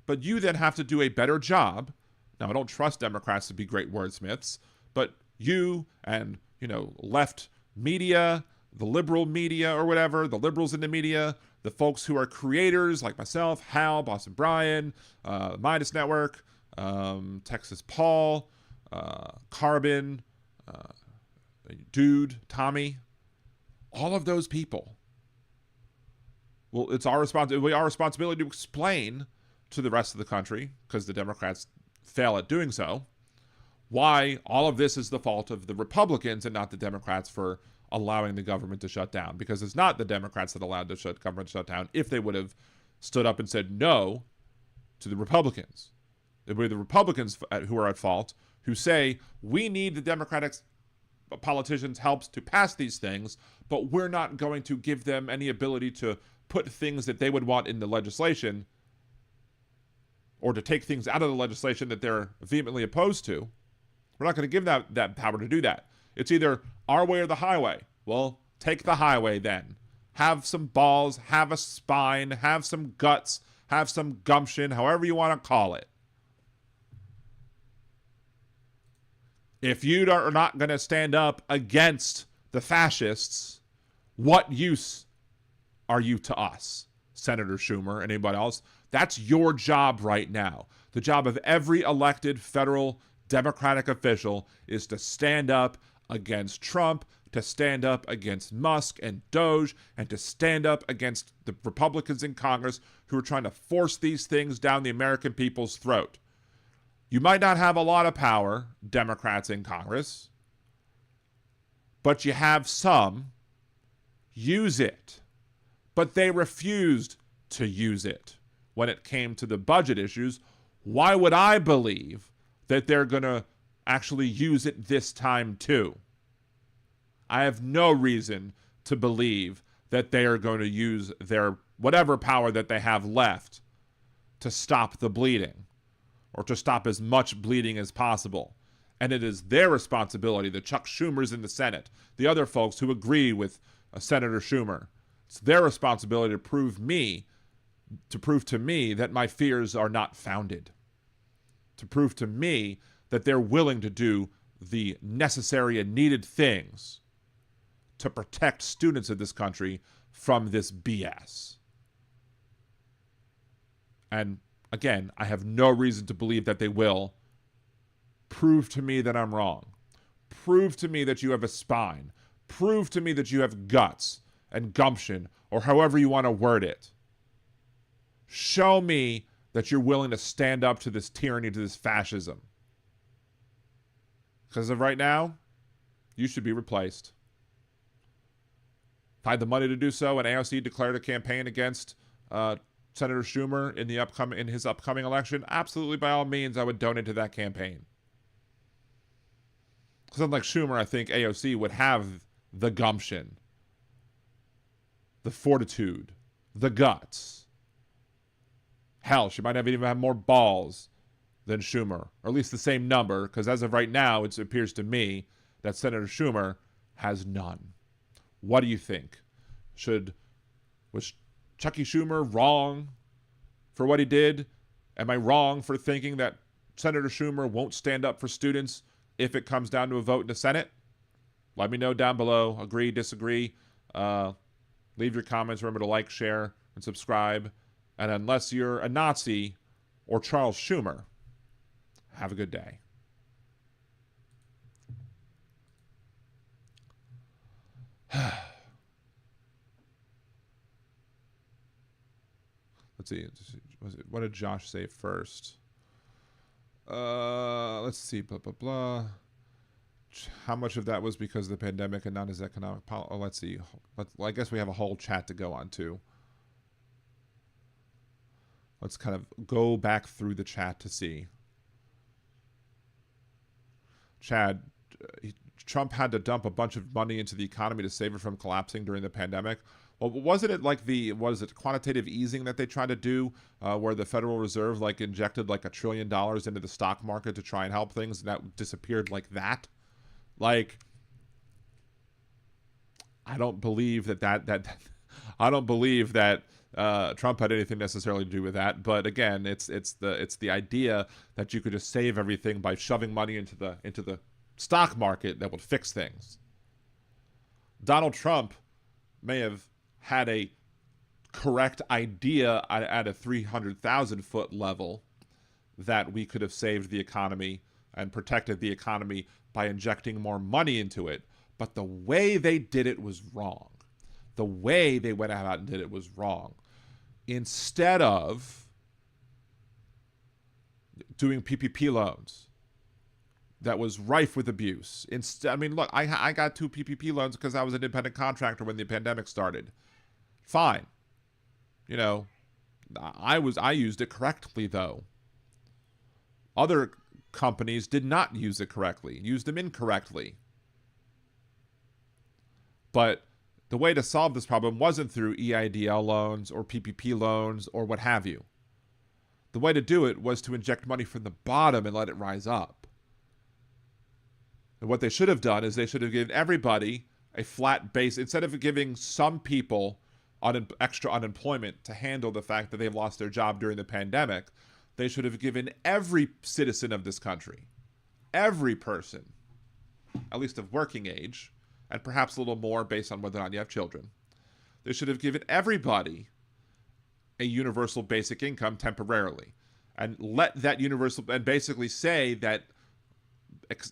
But you then have to do a better job. Now, I don't trust Democrats to be great wordsmiths, but you and, you know, left media, the liberal media or whatever, the liberals in the media, the folks who are creators like myself, Hal, Boston Brian, Midas Network, Texas Paul, Carbon, Dude, Tommy, all of those people. Well, it's our responsibility to explain to the rest of the country, because the Democrats fail at doing so, why all of this is the fault of the Republicans and not the Democrats for allowing the government to shut down. Because it's not the Democrats that allowed the government to shut down if they would have stood up and said no to the Republicans. It would be the Republicans who are at fault, who say, we need the Democratic politicians' help to pass these things, but we're not going to give them any ability to put things that they would want in the legislation or to take things out of the legislation that they're vehemently opposed to. We're not going to give that power to do that. It's either our way or the highway. Well, take the highway then. Have some balls, have a spine, have some guts, have some gumption, however you want to call it. If you are not going to stand up against the fascists, what use are you to us, Senator Schumer and anybody else? That's your job right now. The job of every elected federal Democratic official is to stand up against Trump, to stand up against Musk and DOGE, and to stand up against the Republicans in Congress who are trying to force these things down the American people's throat. You might not have a lot of power, Democrats in Congress, but you have some. Use it. But they refused to use it when it came to the budget issues. Why would I believe that they're going to actually use it this time too? I have no reason to believe that they are going to use their whatever power that they have left to stop the bleeding or to stop as much bleeding as possible. And it is their responsibility, the Chuck Schumers in the Senate, the other folks who agree with Senator Schumer. It's their responsibility to prove to me that my fears are not founded. To prove to me that they're willing to do the necessary and needed things to protect students of this country from this BS. And again, I have no reason to believe that they will. Prove to me that I'm wrong. Prove to me that you have a spine. Prove to me that you have guts and gumption, or however you want to word it. Show me that you're willing to stand up to this tyranny, to this fascism. Because of right now, you should be replaced. If I had the money to do so and AOC declared a campaign against Senator Schumer in his upcoming election, absolutely, by all means, I would donate to that campaign. Because unlike Schumer, I think AOC would have the gumption, the fortitude, the guts. Hell, she might even have more balls than Schumer, or at least the same number, because as of right now, it appears to me that Senator Schumer has none. What do you think? Was Chucky Schumer wrong for what he did? Am I wrong for thinking that Senator Schumer won't stand up for students if it comes down to a vote in the Senate? Let me know down below. Agree, disagree. Leave your comments. Remember to like, share, and subscribe. And unless you're a Nazi or Charles Schumer, Have a good day. Let's see. What did Josh say first? Let's see. Blah, blah, blah. How much of that was because of the pandemic and not his economic policy? Oh, let's see. I guess we have a whole chat to go on to. Let's kind of go back through the chat to see. Chad, Trump had to dump a bunch of money into the economy to save it from collapsing during the pandemic. Well, wasn't it like quantitative easing that they tried to do, where the Federal Reserve injected $1 trillion into the stock market to try and help things, and that disappeared like that? I don't believe that I don't believe that Trump had anything necessarily to do with that. But again, it's the idea that you could just save everything by shoving money into the stock market that would fix things. Donald Trump may have had a correct idea at a 300,000 foot level that we could have saved the economy and protected the economy by injecting more money into it. But the way they did it was wrong. The way they went out and did it was wrong. Instead of doing PPP loans that was rife with abuse. Instead, I mean, look, I got 2 PPP loans because I was an independent contractor when the pandemic started. Fine. I used it correctly, though. Other companies did not use it correctly, used them incorrectly. But the way to solve this problem wasn't through EIDL loans or PPP loans or what have you. The way to do it was to inject money from the bottom and let it rise up. And what they should have done is they should have given everybody a flat base. Instead of giving some people extra unemployment to handle the fact that they've lost their job during the pandemic, they should have given every citizen of this country, every person, at least of working age, and perhaps a little more based on whether or not you have children, they should have given everybody a universal basic income temporarily, and let that and basically say that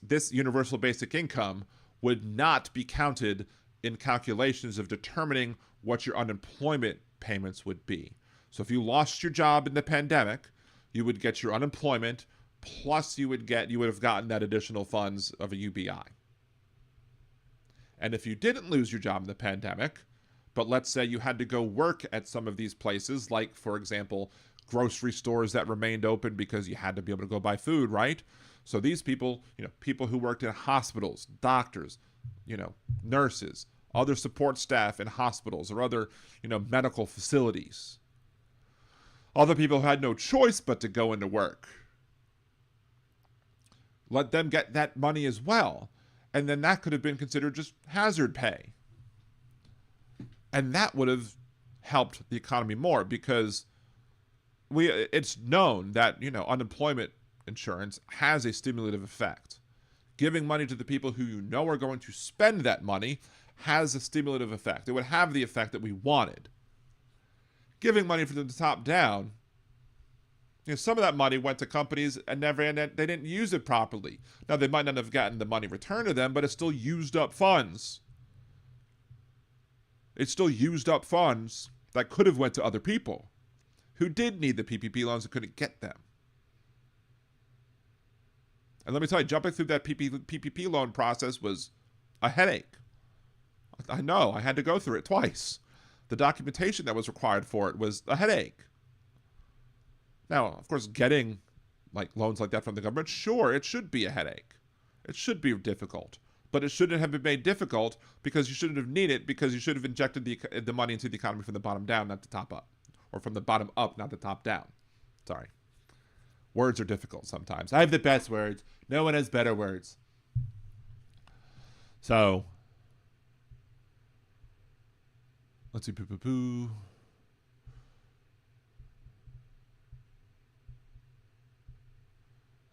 this universal basic income would not be counted in calculations of determining what your unemployment payments would be. So if you lost your job in the pandemic, you would get your unemployment, plus you would have gotten that additional funds of a UBI. And if you didn't lose your job in the pandemic, but let's say you had to go work at some of these places, like, for example, grocery stores that remained open because you had to be able to go buy food, right? So these people, people who worked in hospitals, doctors, nurses, other support staff in hospitals or other, medical facilities. Other people who had no choice but to go into work. Let them get that money as well. And then that could have been considered just hazard pay. And that would have helped the economy more, because it's known that, unemployment insurance has a stimulative effect. Giving money to the people who are going to spend that money has a stimulative effect. It would have the effect that we wanted. Giving money from the top down, some of that money went to companies and they didn't use it properly. Now, they might not have gotten the money returned to them, but it still used up funds. It still used up funds that could have went to other people who did need the PPP loans and couldn't get them. And let me tell you, jumping through that PPP loan process was a headache. I know, I had to go through it twice. The documentation that was required for it was a headache. Now, of course, getting loans like that from the government, sure, it should be a headache. It should be difficult. But it shouldn't have been made difficult because you shouldn't have needed it, because you should have injected the money into the economy from the bottom down, not the top up. Or from the bottom up, not the top down. Sorry. Words are difficult sometimes. I have the best words. No one has better words. So, let's see.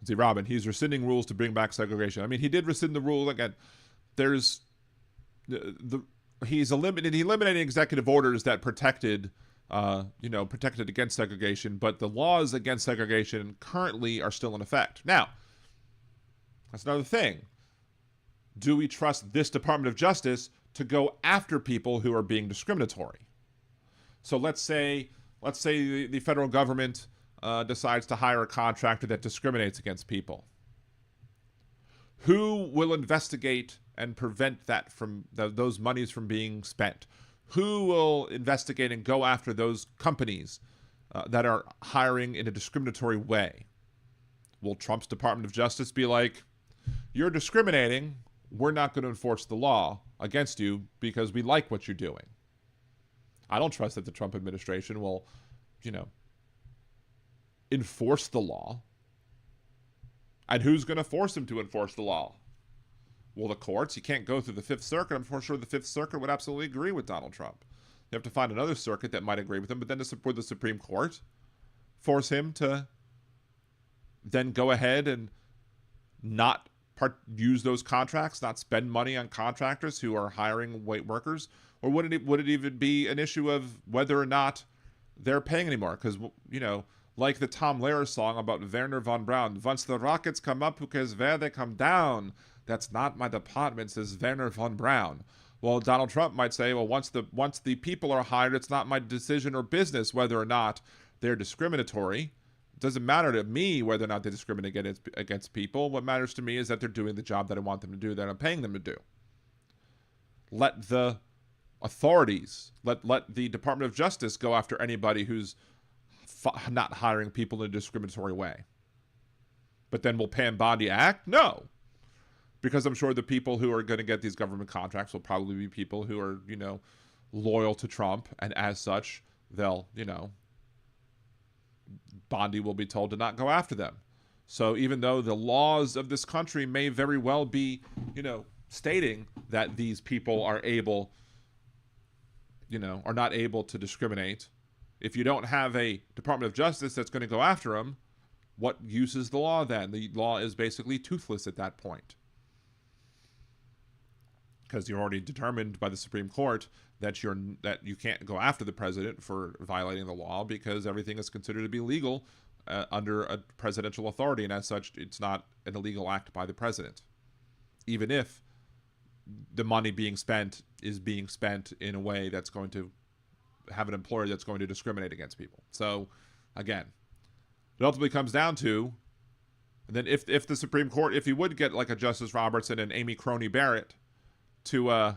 Let's see, Robin, he's rescinding rules to bring back segregation. I mean, he did rescind the rule. Again, there's he's eliminating executive orders that protected against segregation, but the laws against segregation currently are still in effect. Now, That's another thing. Do we trust this Department of Justice to go after people who are being discriminatory? So let's say the federal government decides to hire a contractor that discriminates against people. Who will investigate and prevent that from those monies from being spent? Who will investigate and go after those companies that are hiring in a discriminatory way? Will Trump's Department of Justice be like, you're discriminating, we're not going to enforce the law against you because we like what you're doing? I don't trust that the Trump administration will, enforce the law. And who's going to force him to enforce the law? Well, the courts. You can't go through the Fifth Circuit. I'm sure the Fifth Circuit would absolutely agree with Donald Trump. You have to find another circuit that might agree with him, but then would the Supreme Court force him to then go ahead and not use those contracts, not spend money on contractors who are hiring white workers? Or would it even be an issue of whether or not they're paying anymore? Because, like the Tom Lehrer song about Werner von Braun, once the rockets come up, who cares where they come down? That's not my department, says Werner von Braun. Well, Donald Trump might say, well, once the people are hired, it's not my decision or business whether or not they're discriminatory. It doesn't matter to me whether or not they discriminate against people. What matters to me is that they're doing the job that I want them to do, that I'm paying them to do. Let the authorities, let the Department of Justice go after anybody who's not hiring people in a discriminatory way. But then will Pam Bondi act? No. Because I'm sure the people who are going to get these government contracts will probably be people who are, loyal to Trump. And as such, they'll, Bondi will be told to not go after them. So even though the laws of this country may very well be, stating that these people are able, are not able to discriminate, if you don't have a Department of Justice that's going to go after them, what use is the law then? The law is basically toothless at that point. Because you're already determined by the Supreme Court that you can't go after the president for violating the law because everything is considered to be legal under a presidential authority, and as such, it's not an illegal act by the president, even if the money being spent is being spent in a way that's going to have an employer that's going to discriminate against people. So, again, it ultimately comes down to, and then if the Supreme Court, if you would get like a Justice Robertson and Amy Coney Barrett to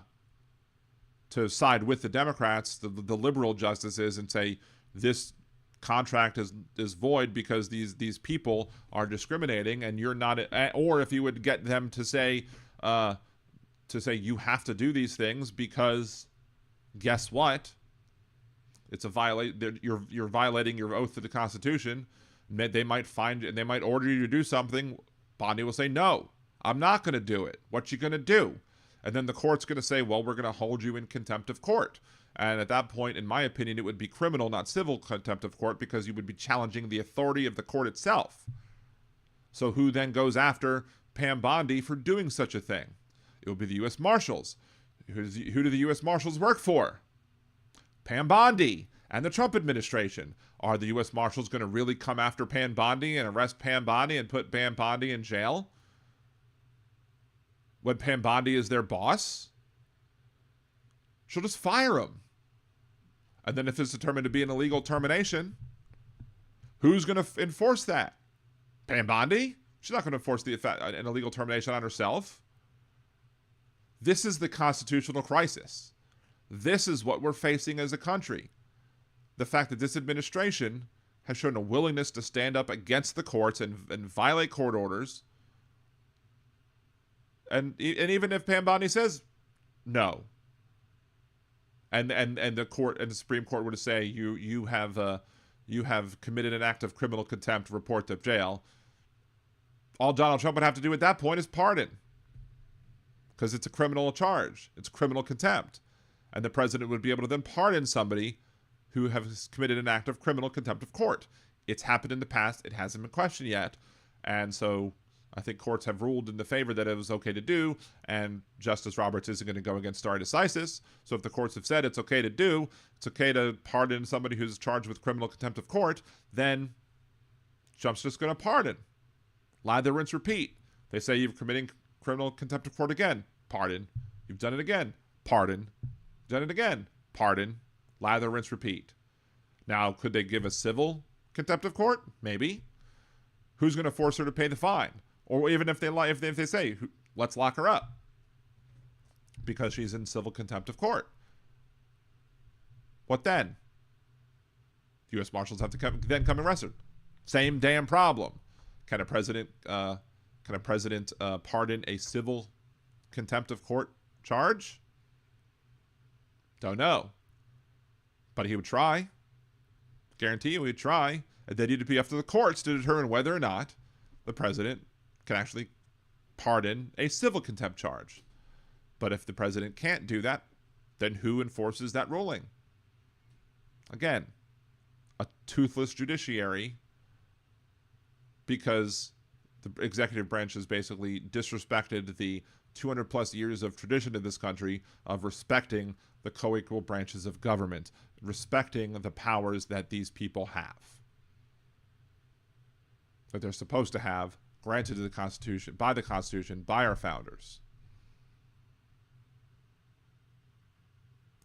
side with the Democrats, the liberal justices, and say this contract is void because these people are discriminating and you're not, or if you would get them to say you have to do these things because guess what? It's you're violating your oath to the Constitution. They might find and they might order you to do something. Bondi will say, no, I'm not going to do it. What you going to do? And then the court's going to say, well, we're going to hold you in contempt of court. And at that point, in my opinion, it would be criminal, not civil contempt of court, because you would be challenging the authority of the court itself. So who then goes after Pam Bondi for doing such a thing? It would be the U.S. Marshals. Who do the U.S. Marshals work for? Pam Bondi and the Trump administration. Are the U.S. Marshals going to really come after Pam Bondi and arrest Pam Bondi and put Pam Bondi in jail when Pam Bondi is their boss? She'll just fire him. And then if it's determined to be an illegal termination, who's going to enforce that? Pam Bondi? She's not going to enforce an illegal termination on herself. This is the constitutional crisis. This is what we're facing as a country. The fact that this administration has shown a willingness to stand up against the courts and violate court orders. And even if Pam Bondi says no, and the court and the Supreme Court were to say you have committed an act of criminal contempt, report to jail, all Donald Trump would have to do at that point is pardon, because it's a criminal charge. It's criminal contempt. And the president would be able to then pardon somebody who has committed an act of criminal contempt of court. It's happened in the past. It hasn't been questioned yet. And so I think courts have ruled in the favor that it was okay to do, and Justice Roberts isn't going to go against stare decisis. So if the courts have said it's okay to do, it's okay to pardon somebody who's charged with criminal contempt of court, then Trump's just going to pardon. Lather, rinse, repeat. They say you're committing criminal contempt of court again. Pardon. You've done it again. Pardon. Done it again. Pardon. Lather, rinse, repeat. Now, could they give a civil contempt of court? Maybe. Who's going to force her to pay the fine? Or even if they say, let's lock her up because she's in civil contempt of court. What then? U.S. Marshals have to come and arrest her. Same damn problem. Can a president pardon a civil contempt of court charge? Don't know. But he would try. Guarantee you he would try. And they need to be up to the courts to determine whether or not the president can actually pardon a civil contempt charge. But if the president can't do that, then who enforces that ruling? Again, a toothless judiciary, because the executive branch has basically disrespected the 200 plus years of tradition in this country of respecting the co-equal branches of government, respecting the powers that these people have, that they're supposed to have, granted to the Constitution, by our founders.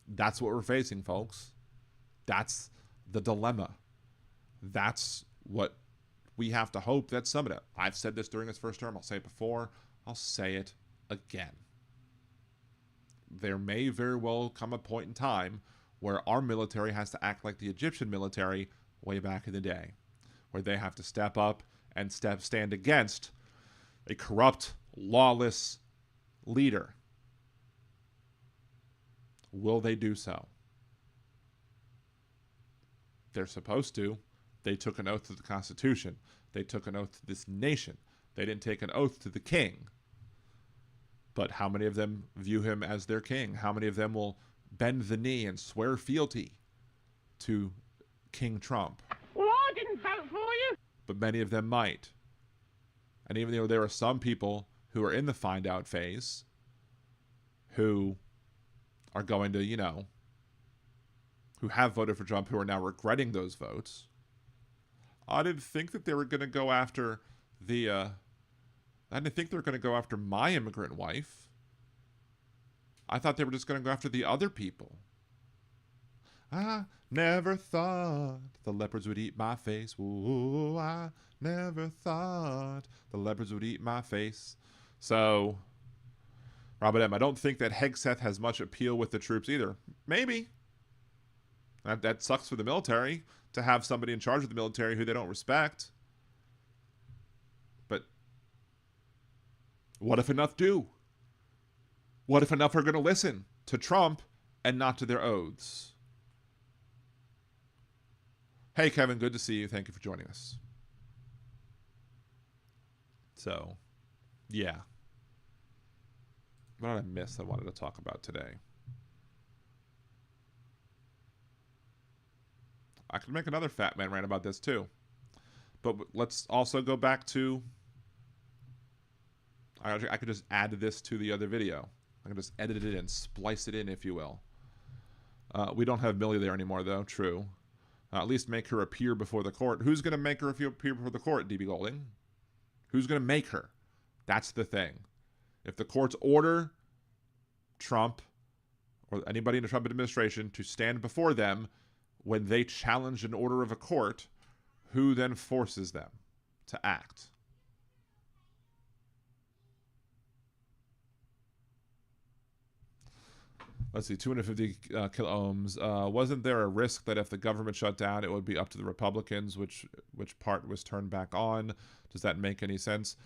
That's what we're facing, folks. That's the dilemma. That's what we have to hope that some of it. I've said this during his first term. I'll say it before. I'll say it again. There may very well come a point in time where our military has to act like the Egyptian military way back in the day, where they have to step up and stand against a corrupt, lawless leader. Will they do so? They're supposed to. They took an oath to the Constitution. They took an oath to this nation. They didn't take an oath to the king. But how many of them view him as their king? How many of them will bend the knee and swear fealty to King Trump? Well, I didn't vote for you. But many of them might. And even though there are some people who are in the find out phase who are going to, who have voted for Trump, who are now regretting those votes. I didn't think that they were going to go after I didn't think they were going to go after my immigrant wife. I thought they were just going to go after the other people. I never thought the leopards would eat my face. Ooh, I never thought the leopards would eat my face. So, Robert M., I don't think that Hegseth has much appeal with the troops either. Maybe. That sucks for the military, to have somebody in charge of the military who they don't respect. But what if enough do? What if enough are going to listen to Trump and not to their oaths? Hey, Kevin, good to see you. Thank you for joining us. So, yeah. What did I miss I wanted to talk about today? I could make another fat man rant about this too. But let's also go back to... I could just add this to the other video. I can just edit it in, splice it in, if you will. We don't have Millie there anymore, though. True. At least make her appear before the court. Who's going to make her appear before the court, DB Golding? Who's going to make her? That's the thing. If the courts order Trump or anybody in the Trump administration to stand before them when they challenge an order of a court, who then forces them to act? Let's see, 250 kilo ohms. Wasn't there a risk that if the government shut down, it would be up to the Republicans, which part was turned back on? Does that make any sense?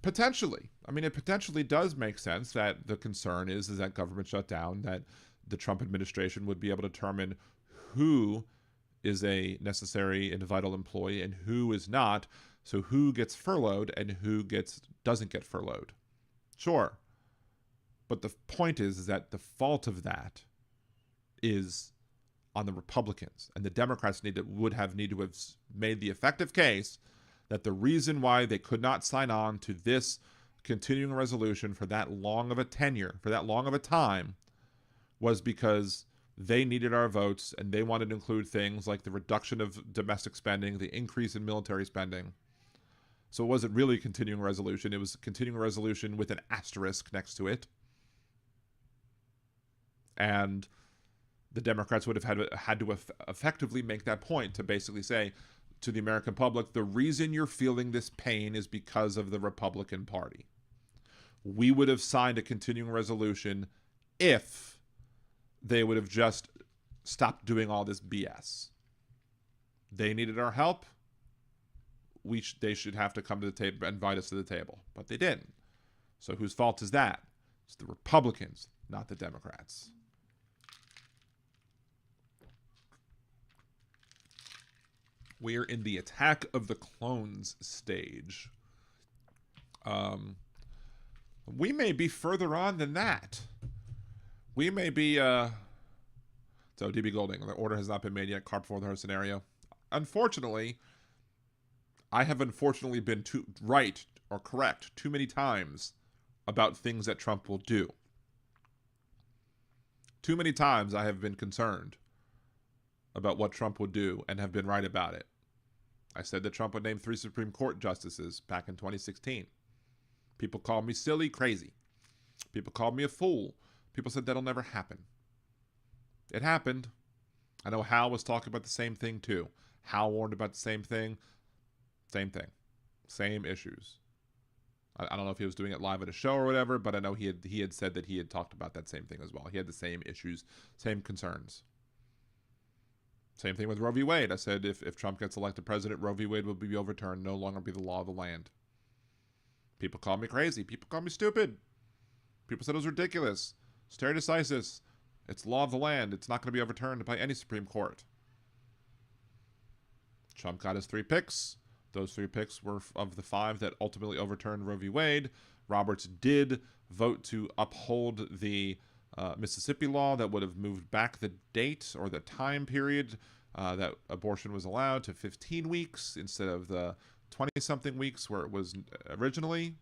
Potentially. I mean, it potentially does make sense that the concern is that government shut down, that the Trump administration would be able to determine who is a necessary and vital employee and who is not. So who gets furloughed and who doesn't get furloughed. Sure. But the point is that the fault of that is on the Republicans, and the Democrats would have needed to have made the effective case that the reason why they could not sign on to this continuing resolution for that long of a tenure, for that long of a time, was because they needed our votes, and they wanted to include things like the reduction of domestic spending, the increase in military spending. So it wasn't really a continuing resolution. It was a continuing resolution with an asterisk next to it. And the Democrats would have had to effectively make that point to basically say to the American public, the reason you're feeling this pain is because of the Republican Party. We would have signed a continuing resolution if they would have just stopped doing all this BS. They needed our help. They should have to come to the table, invite us to the table, but they didn't. So whose fault is that? It's the Republicans, not the Democrats. We're in the attack of the clones stage. We may be further on than that. We may be, so DB Golding, the order has not been made yet, cart before the horse scenario. Unfortunately, I have unfortunately been too right or correct too many times about things that Trump will do. Too many times I have been concerned about what Trump would do and have been right about it. I said that Trump would name 3 Supreme Court justices back in 2016. People called me silly, crazy. People called me a fool. People said that'll never happen. It happened. I know Hal was talking about the same thing too. Hal warned about the same thing. Same thing. Same issues. I don't know if he was doing it live at a show or whatever, but I know he had said that he had talked about that same thing as well. He had the same issues, same concerns. Same thing with Roe v. Wade. I said if Trump gets elected president, Roe v. Wade will be overturned, no longer be the law of the land. People call me crazy. People call me stupid. People said it was ridiculous. Stare decisis. It's law of the land. It's not going to be overturned by any Supreme Court. Trump got his 3 picks. Those 3 picks were of the 5 that ultimately overturned Roe v. Wade. Roberts did vote to uphold the Mississippi law that would have moved back the date or the time period that abortion was allowed to 15 weeks instead of the 20-something weeks where it was originally.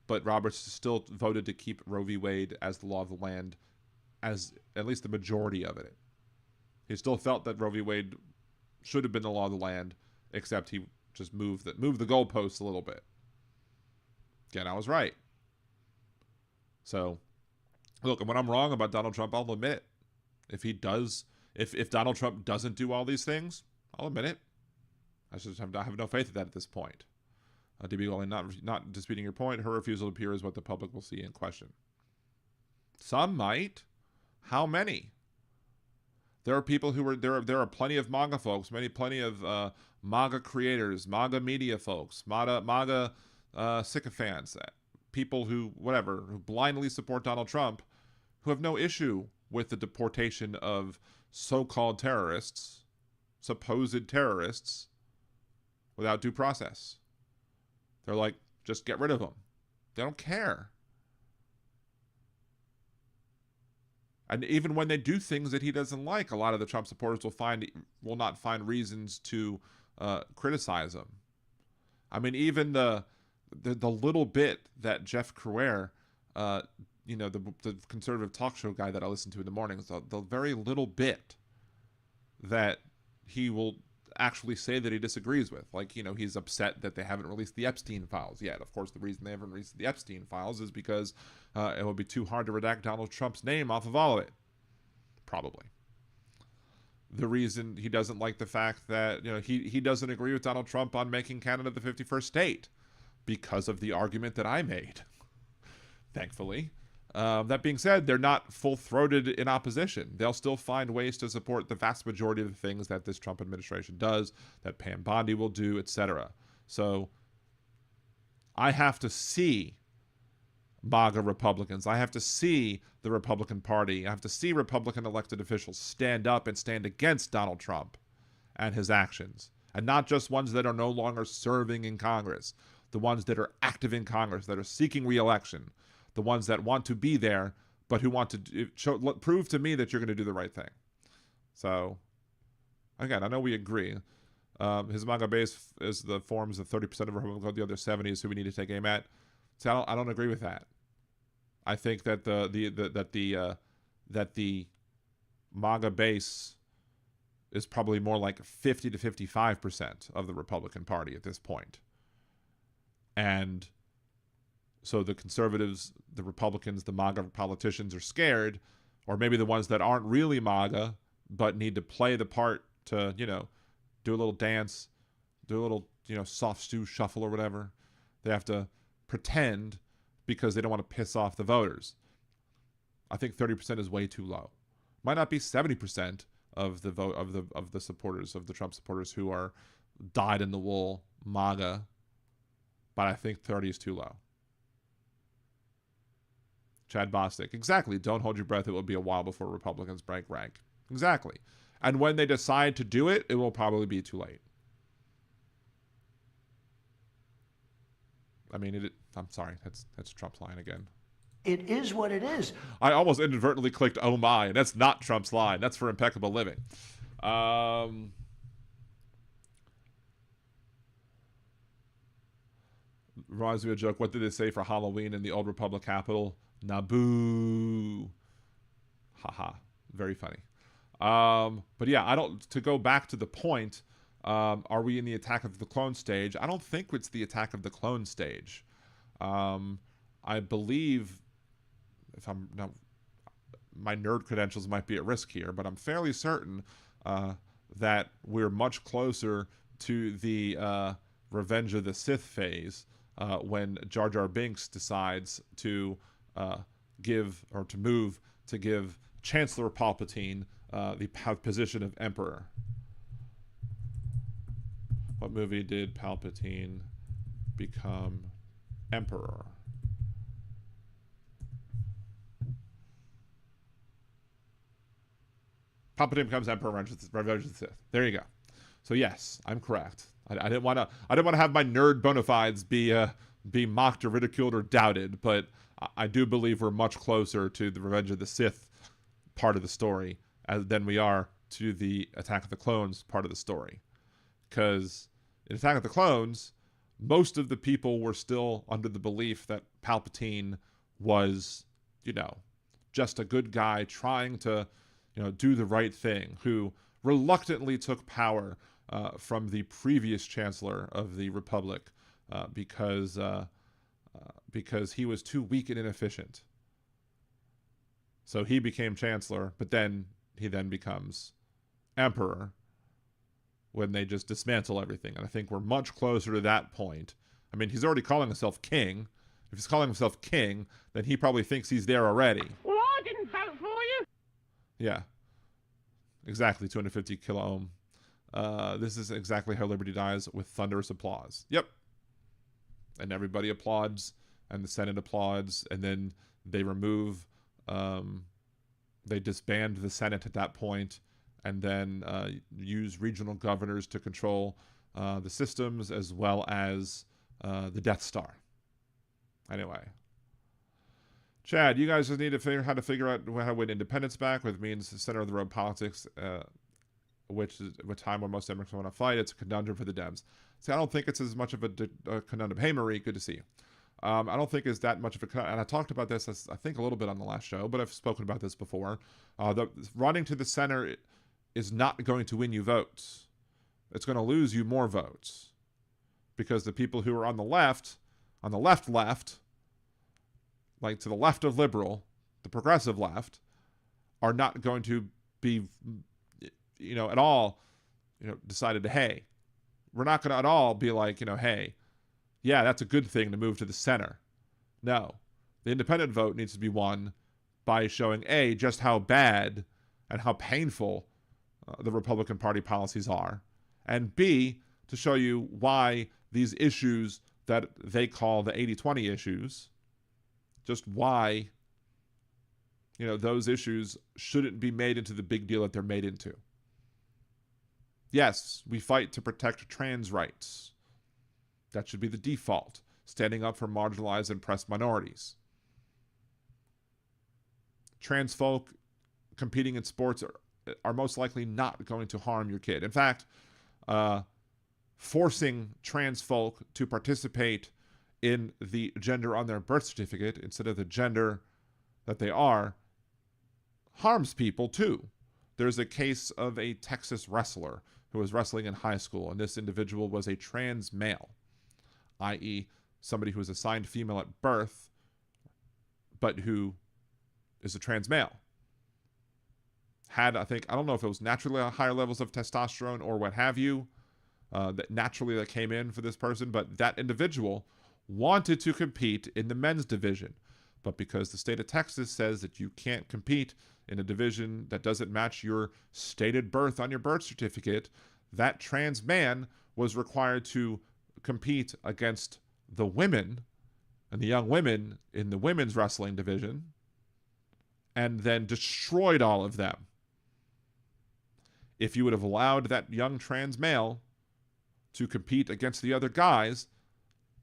But Roberts still voted to keep Roe v. Wade as the law of the land, as at least the majority of it. He still felt that Roe v. Wade should have been the law of the land, except he just moved the goalposts a little bit. Again, I was right. So, look, when I'm wrong about Donald Trump, I'll admit it. If Donald Trump doesn't do all these things, I'll admit it. I have no faith in that at this point. DB Golding, not disputing your point. Her refusal to appear is what the public will see in question. Some might. How many? There are people who are there are plenty of MAGA folks, plenty of MAGA creators, MAGA media folks, MAGA sycophants, people who blindly support Donald Trump, who have no issue with the deportation of so-called terrorists, supposed terrorists, without due process. They're like, just get rid of them. They don't care. And even when they do things that he doesn't like, a lot of the Trump supporters will not find reasons to criticize him. I mean, even the little bit that Jeff Crouere, the conservative talk show guy that I listen to in the mornings, the very little bit that he will actually say that he disagrees with. Like, he's upset that they haven't released the Epstein files yet. Of course, the reason they haven't released the Epstein files is because it would be too hard to redact Donald Trump's name off of all of it. Probably. The reason he doesn't like the fact that, he doesn't agree with Donald Trump on making Canada the 51st state because of the argument that I made. Thankfully. That being said, they're not full-throated in opposition. They'll still find ways to support the vast majority of the things that this Trump administration does, that Pam Bondi will do, etc. So I have to see MAGA Republicans. I have to see the Republican Party. I have to see Republican elected officials stand up and stand against Donald Trump and his actions. And not just ones that are no longer serving in Congress. The ones that are active in Congress, that are seeking re-election. The ones that want to be there, but who want to prove to me that you're going to do the right thing. So, again, I know we agree. His MAGA base is the forms of 30% of Republicans, the other 70 is who we need to take aim at. So I don't agree with that. I think that the MAGA base is probably more like 50 to 55% of the Republican Party at this point. And so the conservatives, the Republicans, the MAGA politicians are scared, or maybe the ones that aren't really MAGA but need to play the part to, do a little dance, do a little, soft stew shuffle or whatever. They have to pretend because they don't want to piss off the voters. I think 30% is way too low. Might not be 70% of the vote of the supporters of the Trump supporters who are dyed in the wool MAGA, but I think 30 is too low. Chad Bostic, exactly. Don't hold your breath. It will be a while before Republicans break rank. Exactly. And when they decide to do it, it will probably be too late. I mean, I'm sorry. That's Trump's line again. It is what it is. I almost inadvertently clicked "Oh my," and that's not Trump's line. That's for Impeccable Living. Reminds me of a joke. What did they say for Halloween in the Old Republic Capitol? Naboo. Haha. Very funny. But yeah, to go back to the point, are we in the attack of the clone stage? I don't think it's the attack of the clone stage. I believe, if I'm not, my nerd credentials might be at risk here, but I'm fairly certain that we're much closer to the Revenge of the Sith phase when Jar Jar Binks decides to give Chancellor Palpatine the position of Emperor. What movie did Palpatine become Emperor? Palpatine becomes Emperor, Revenge of the Sith. There you go. So yes, I'm correct. I didn't want to have my nerd bona fides be mocked or ridiculed or doubted, but I do believe we're much closer to the Revenge of the Sith part of the story than we are to the Attack of the Clones part of the story. Because in Attack of the Clones, most of the people were still under the belief that Palpatine was, just a good guy trying to, do the right thing, who reluctantly took power from the previous Chancellor of the Republic because he was too weak and inefficient. So he became Chancellor, but then he becomes Emperor when they just dismantle everything. And I think we're much closer to that point. I mean, he's already calling himself king. If he's calling himself king, then he probably thinks he's there already. Well, I didn't vote for you. Yeah. Exactly, 250 kilo ohm. This is exactly how liberty dies, with thunderous applause. Yep. And everybody applauds, and the Senate applauds, and then they remove, they disband the Senate at that point, and then use regional governors to control the systems as well as the Death Star. Anyway. Chad, you guys just need to figure how to win independence back, which means center of the road politics, which is a time when most Democrats want to fight. It's a conundrum for the Dems. See, I don't think it's as much of a conundrum. Hey, Marie, good to see you. I don't think it's that much of a conundrum. And I talked about this, I think, a little bit on the last show, but I've spoken about this before. Running to the center is not going to win you votes. It's going to lose you more votes. Because the people who are on the left, like to the left of liberal, the progressive left, are not going to be, at all, decided to, hey, we're not going to at all be like, hey, yeah, that's a good thing to move to the center. No, the independent vote needs to be won by showing, A, just how bad and how painful the Republican Party policies are, and B, to show you why these issues that they call the 80-20 issues, just why, those issues shouldn't be made into the big deal that they're made into. Yes, we fight to protect trans rights. That should be the default, standing up for marginalized and oppressed minorities. Trans folk competing in sports are most likely not going to harm your kid. In fact, forcing trans folk to participate in the gender on their birth certificate instead of the gender that they are harms people too. There's a case of a Texas wrestler who was wrestling in high school, and this individual was a trans male, i.e., somebody who is assigned female at birth, but who is a trans male. Had, I don't know if it was naturally higher levels of testosterone or what have you, that came in for this person, but that individual wanted to compete in the men's division. But because the state of Texas says that you can't compete in a division that doesn't match your stated birth on your birth certificate, that trans man was required to compete against the women and the young women in the women's wrestling division, and then destroyed all of them. If you would have allowed that young trans male to compete against the other guys,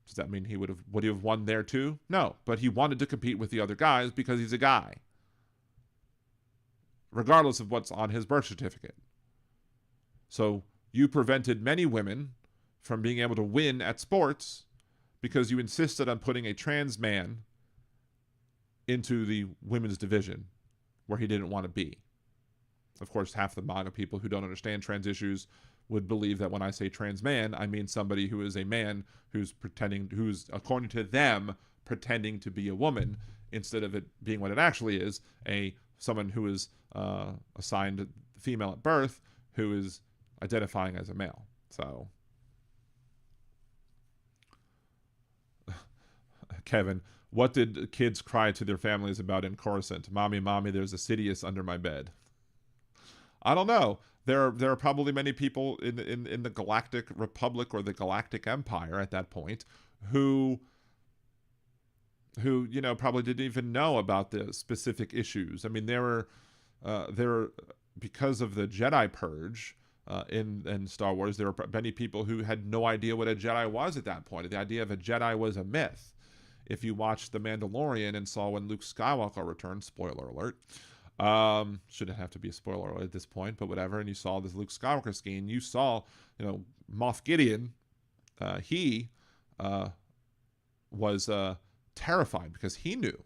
does that mean would he have won there too? No, but he wanted to compete with the other guys because he's a guy, regardless of what's on his birth certificate. So you prevented many women from being able to win at sports because you insisted on putting a trans man into the women's division where he didn't want to be. Of course, half the MAGA people who don't understand trans issues would believe that when I say trans man, I mean somebody who is a man who's according to them, pretending to be a woman, instead of it being what it actually is, someone who is assigned female at birth, who is identifying as a male. So, Kevin, what did kids cry to their families about in Coruscant? Mommy, mommy, there's a Sidious under my bed. I don't know. There are probably many people in the Galactic Republic or the Galactic Empire at that point who probably didn't even know about the specific issues. I mean, there were because of the Jedi purge in Star Wars, there were many people who had no idea what a Jedi was at that point. The idea of a Jedi was a myth. If you watched The Mandalorian and saw when Luke Skywalker returned, spoiler alert. Shouldn't have to be a spoiler alert at this point, but whatever. And you saw this Luke Skywalker scheme. You saw, Moff Gideon. He was terrified because he knew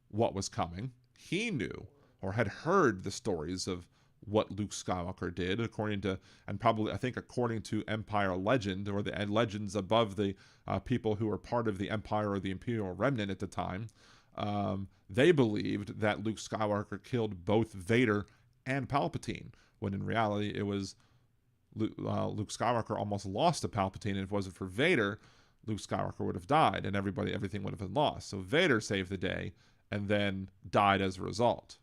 what was coming. He knew or had heard the stories of what Luke Skywalker did, according to Empire legend, or the legends above the people who were part of the Empire or the Imperial Remnant at the time. They believed that Luke Skywalker killed both Vader and Palpatine, when in reality it was Luke Skywalker almost lost to Palpatine, and if it wasn't for Vader, Luke Skywalker would have died, and everything would have been lost. So Vader saved the day, and then died as a result.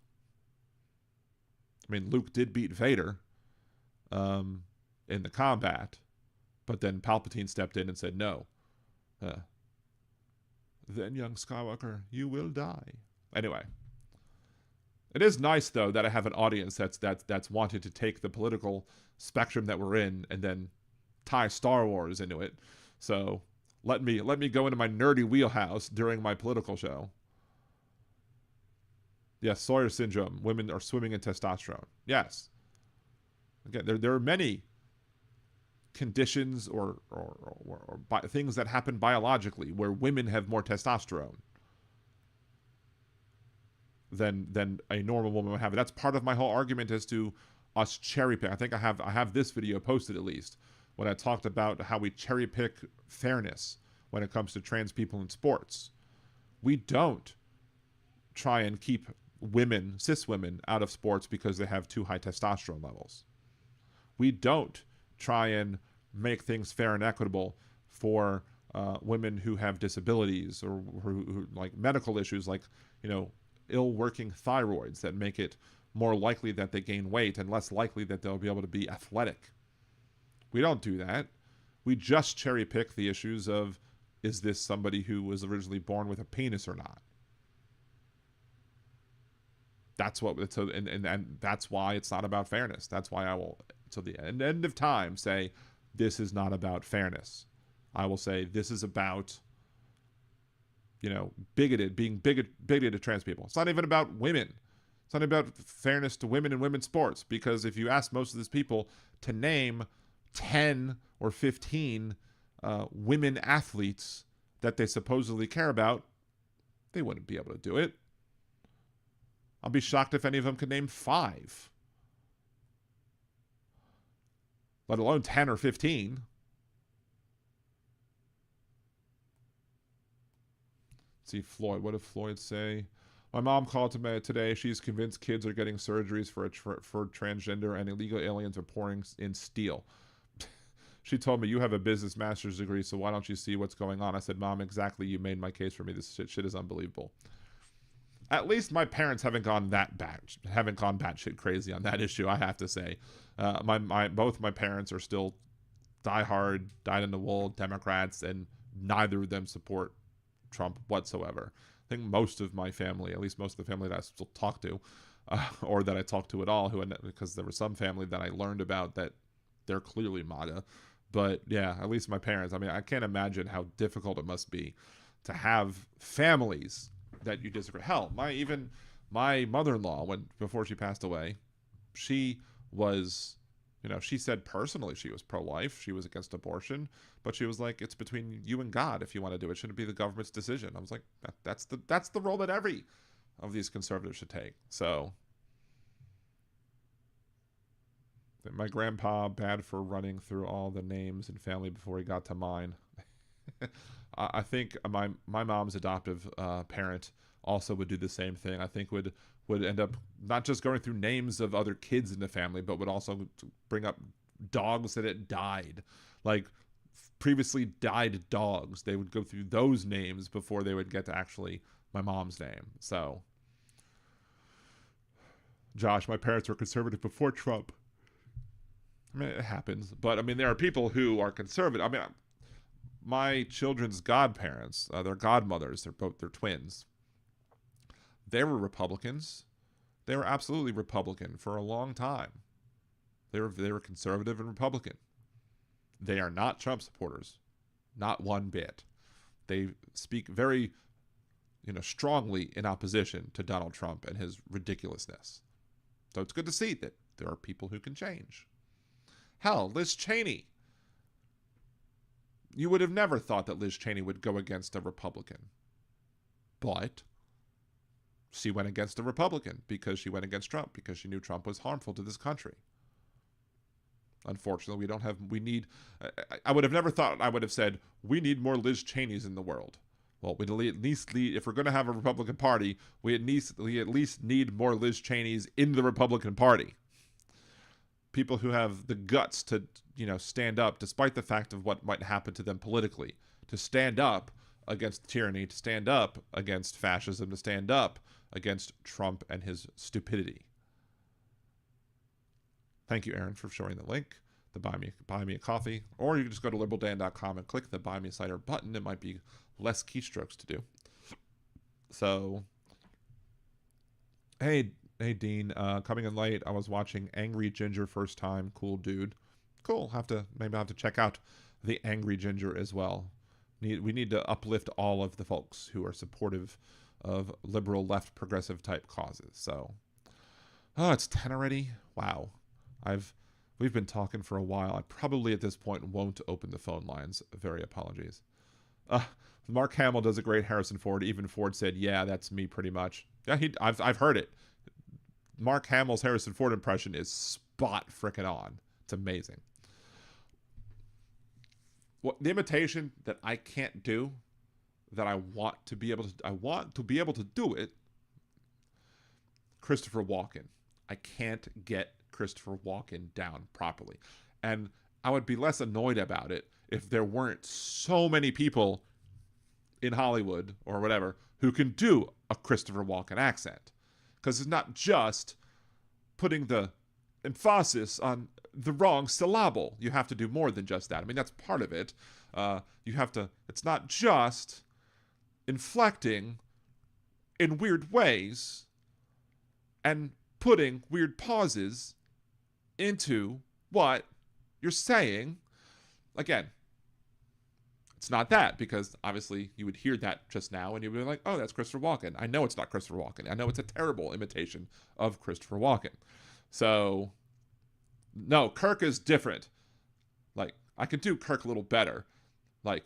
I mean, Luke did beat Vader in the combat, but then Palpatine stepped in and said, no. Then, young Skywalker, you will die. Anyway, it is nice though that I have an audience that's wanted to take the political spectrum that we're in and then tie Star Wars into it. So let me go into my nerdy wheelhouse during my political show. Yes, Sawyer syndrome. Women are swimming in testosterone. Yes. Again, there are many conditions or things that happen biologically where women have more testosterone than a normal woman would have. That's part of my whole argument as to us cherry pick. I think I have this video posted at least when I talked about how we cherry pick fairness when it comes to trans people in sports. We don't try and keep cis women out of sports because they have too high testosterone levels. We don't try and make things fair and equitable for women who have disabilities or who like medical issues, like ill working thyroids that make it more likely that they gain weight and less likely that they'll be able to be athletic. We don't do that. We just cherry pick the issues of, is this somebody who was originally born with a penis or not? That's what it's, and that's why it's not about fairness. That's why I will, till the end of time, say this is not about fairness. I will say this is about, being bigoted to trans people. It's not even about women. It's not about fairness to women in women's sports, because if you ask most of these people to name 10 or 15 women athletes that they supposedly care about, they wouldn't be able to do it. I'll be shocked if any of them could name 5. Let alone 10 or 15. see, Floyd. What did Floyd say? My mom called to me today. She's convinced kids are getting surgeries for transgender and illegal aliens are pouring in steel. She told me, you have a business master's degree, so why don't you see what's going on? I said, Mom, exactly. You made my case for me. This shit is unbelievable. At least my parents haven't gone batshit crazy on that issue, I have to say. Both my parents are still diehard, dyed-in-the-wool Democrats, and neither of them support Trump whatsoever. I think most of my family, at least most of the family that I still talk to, or that I talk to at all, because there was some family that I learned about that they're clearly MAGA. But yeah, at least my parents. I mean, I can't imagine how difficult it must be to have families that you disagree. Hell, my mother-in-law, before she passed away, she was, she said personally she was pro-life, she was against abortion, but she was like, it's between you and God if you want to do it. It shouldn't be the government's decision. I was like, that's the role that every of these conservatives should take. So my grandpa, bad for running through all the names and family before he got to mine. I think my mom's adoptive parent also would do the same thing. I think would end up not just going through names of other kids in the family, but would also bring up dogs that had died, like previously died dogs. They would go through those names before they would get to actually my mom's name. So, Josh, my parents were conservative before Trump. I mean, it happens, but I mean, there are people who are conservative. I mean, my children's godparents, their godmothers, they're twins. They were Republicans. They were absolutely Republican for a long time. They were conservative and Republican. They are not Trump supporters, not one bit. They speak very, strongly in opposition to Donald Trump and his ridiculousness. So it's good to see that there are people who can change. Hell, Liz Cheney. You would have never thought that Liz Cheney would go against a Republican. But she went against a Republican because she went against Trump, because she knew Trump was harmful to this country. Unfortunately, I would have never thought, I would have said, we need more Liz Cheneys in the world. Well, we at least need, if we're going to have a Republican Party, we at least need more Liz Cheneys in the Republican Party. People who have the guts to, stand up despite the fact of what might happen to them politically, to stand up against tyranny, to stand up against fascism, to stand up against Trump and his stupidity. Thank you, Aaron, for showing the link, the buy me a coffee, or you can just go to liberaldan.com and click the buy me a cider button. It might be less keystrokes to do. So, hey Dean, coming in late. I was watching Angry Ginger first time. Cool dude. Cool. Maybe I'll have to check out the Angry Ginger as well. We need to uplift all of the folks who are supportive of liberal, left, progressive type causes. So, it's 10 already. Wow. We've been talking for a while. I probably at this point won't open the phone lines. Very apologies. Mark Hamill does a great Harrison Ford. Even Ford said, "Yeah, that's me pretty much." Yeah, I've heard it. Mark Hamill's Harrison Ford impression is spot frickin' on. It's amazing. The imitation that I can't do, that I want to be able to do it. Christopher Walken. I can't get Christopher Walken down properly, and I would be less annoyed about it if there weren't so many people in Hollywood or whatever who can do a Christopher Walken accent. Because it's not just putting the emphasis on the wrong syllable. You have to do more than just that. I mean, that's part of it. It's not just inflecting in weird ways and putting weird pauses into what you're saying. Again, it's not that, because obviously you would hear that just now and you'd be like, oh, that's Christopher Walken. I know it's not Christopher Walken. I know it's a terrible imitation of Christopher Walken. So, no, Kirk is different. Like, I could do Kirk a little better. Like,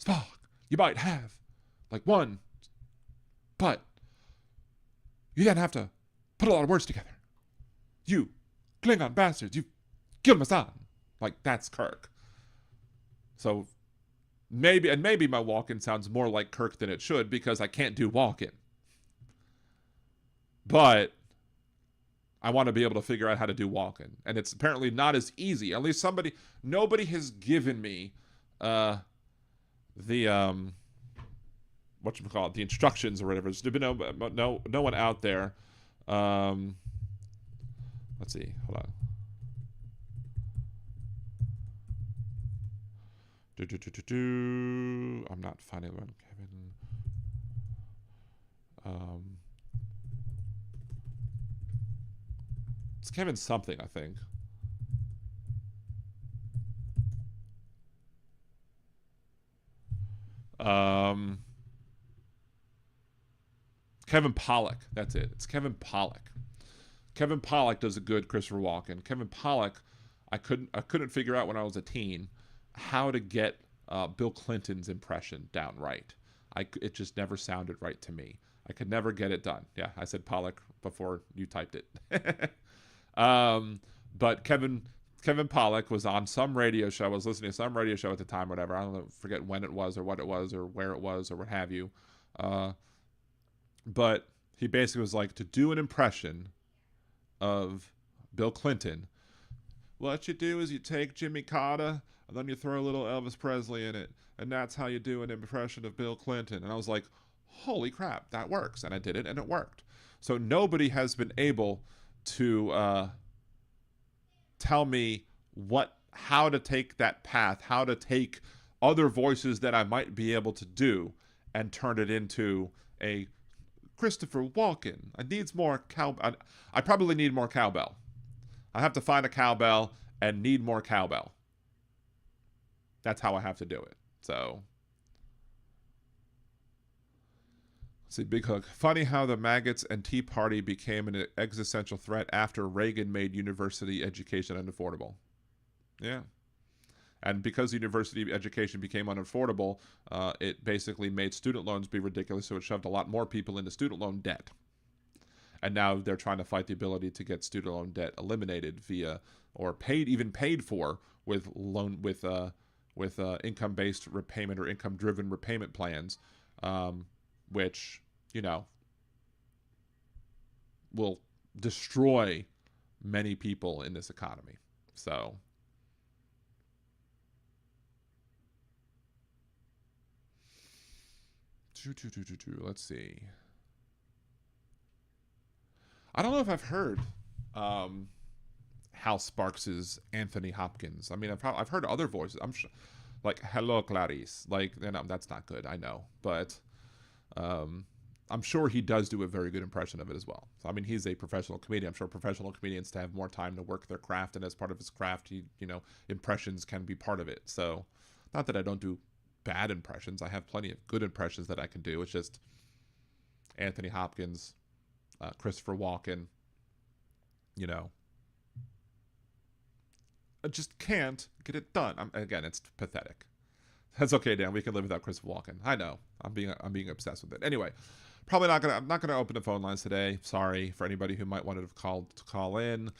Spock, you might have, like, one, but you then have to put a lot of words together. You Klingon bastards, you've killed my son. Like, that's Kirk. So, maybe my walk-in sounds more like Kirk than it should because I can't do walk-in. But I want to be able to figure out how to do walk-in. And it's apparently not as easy. At least nobody has given me the whatchamacallit, the instructions or whatever. There's been no one out there. Let's see. Hold on. I'm not finding one, Kevin. It's Kevin something, I think. Kevin Pollak. That's it. It's Kevin Pollak. Kevin Pollak does a good Christopher Walken. Kevin Pollak, I couldn't figure out when I was a teen how to get Bill Clinton's impression down right. It just never sounded right to me. I could never get it done. Yeah, I said Pollak before you typed it. But Kevin Pollak was on some radio show. I was listening to some radio show at the time, whatever. I don't know, forget when it was or what it was or where it was or what have you. But he basically was like, to do an impression of Bill Clinton, what you do is you take Jimmy Carter and then you throw a little Elvis Presley in it. And that's how you do an impression of Bill Clinton. And I was like, holy crap, that works. And I did it and it worked. So nobody has been able to tell me how to take that path, how to take other voices that I might be able to do and turn it into a Christopher Walken. I needs more I probably need more cowbell. I have to find a cowbell and need more cowbell. That's how I have to do it. So, let's see, Big Hook. Funny how the maggots and Tea Party became an existential threat after Reagan made university education unaffordable. Yeah. And because university education became unaffordable, it basically made student loans be ridiculous, so it shoved a lot more people into student loan debt. And now they're trying to fight the ability to get student loan debt eliminated via, or paid for with income-based repayment or income-driven repayment plans, which, will destroy many people in this economy. So, let's see. I don't know if I've heard Hal Sparks's Anthony Hopkins. I mean, I've heard other voices. I'm sure, like, hello, Clarice. Like, that's not good, I know. But I'm sure he does do a very good impression of it as well. So, I mean, he's a professional comedian. I'm sure professional comedians to have more time to work their craft, and as part of his craft, impressions can be part of it. So, not that I don't do bad impressions. I have plenty of good impressions that I can do. It's just Anthony Hopkins, Christopher Walken, I just can't get it done. Again, it's pathetic. That's okay, Dan. We can live without Christopher Walken. I know. I'm being obsessed with it. Anyway, I'm not gonna open the phone lines today. Sorry for anybody who might want to call in.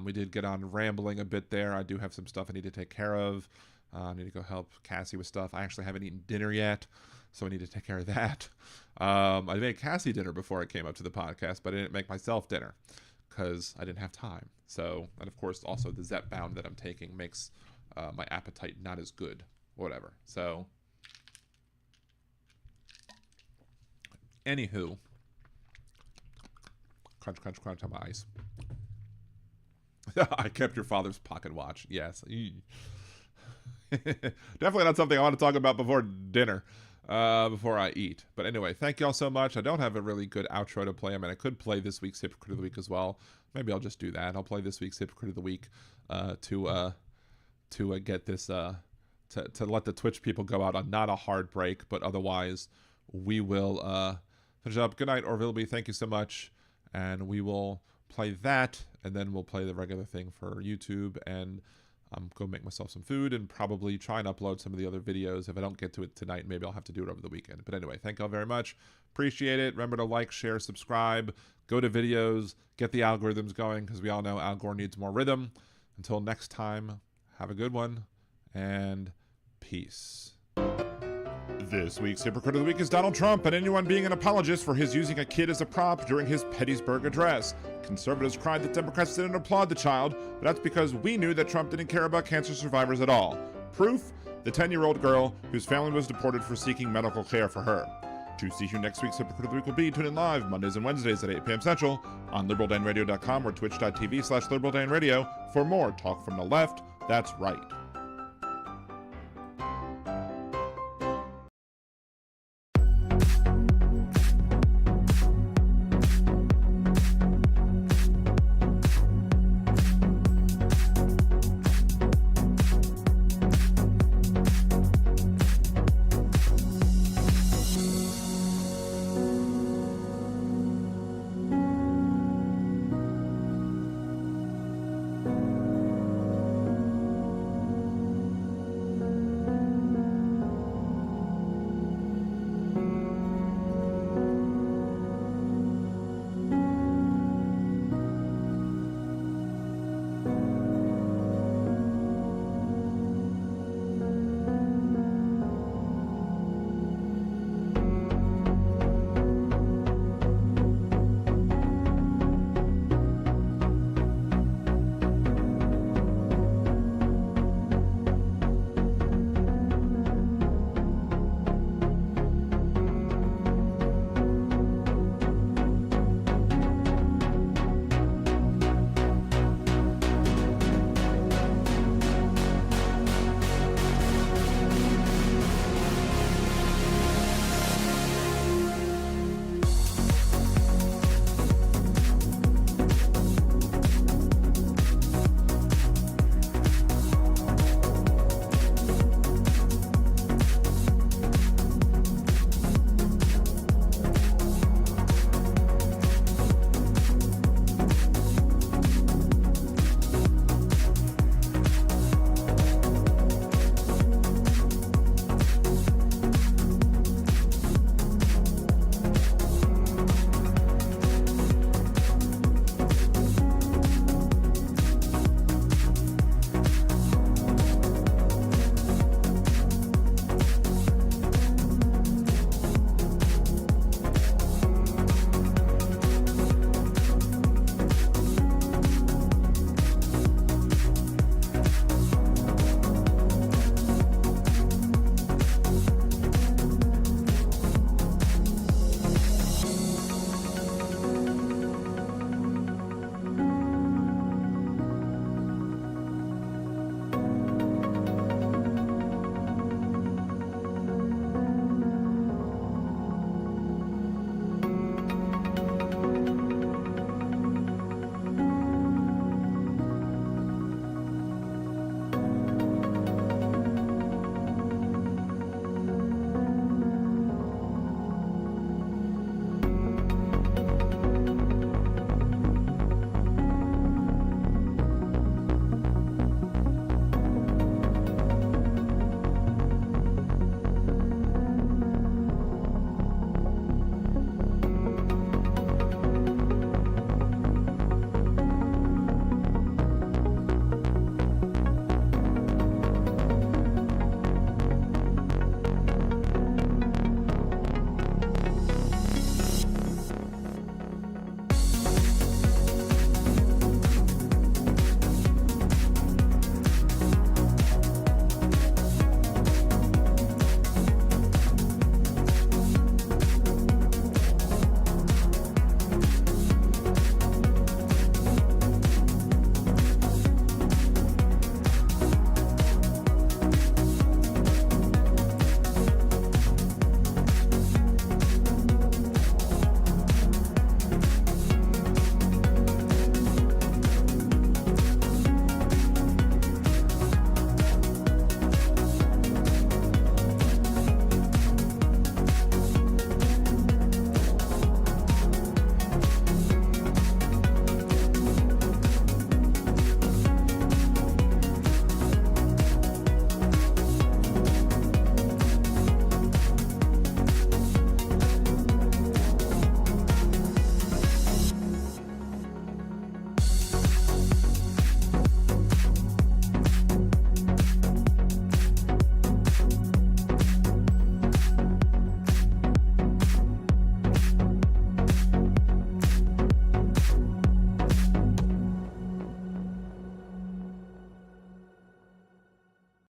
We did get on rambling a bit there. I do have some stuff I need to take care of. I need to go help Cassie with stuff. I actually haven't eaten dinner yet, so I need to take care of that. I made Cassie dinner before I came up to the podcast, but I didn't make myself dinner because I didn't have time. So, and of course, also the Zepbound that I'm taking makes my appetite not as good. Whatever. So, anywho, crunch, crunch, crunch on my ice. I kept your father's pocket watch. Yes. Definitely not something I want to talk about before dinner, before I eat. But anyway, thank you all so much. I don't have a really good outro to play. I mean, I could play this week's Hypocrite of the Week as well. Maybe I'll just do that. I'll play this week's Hypocrite of the Week to get this, to let the Twitch people go out on not a hard break, but otherwise we will finish up. Good night, Orville. Thank you so much. And we will play that, and then we'll play the regular thing for YouTube, and go make myself some food and probably try and upload some of the other videos. If I don't get to it tonight, maybe I'll have to do it over the weekend. But anyway, thank you all very much. Appreciate it. Remember to like, share, subscribe, go to videos, get the algorithms going, because we all know Al Gore needs more rhythm. Until next time, have a good one, and peace. This week's Hypocrite of the Week is Donald Trump, and anyone being an apologist for his using a kid as a prop during his Gettysburg Address. Conservatives cried that Democrats didn't applaud the child, but that's because we knew that Trump didn't care about cancer survivors at all. Proof? The 10-year-old girl whose family was deported for seeking medical care for her. To see who next week's Hypocrite of the Week will be, tune in live Mondays and Wednesdays at 8 p.m. Central on liberaldanradio.com or twitch.tv/liberaldanradio for more talk from the left. That's right.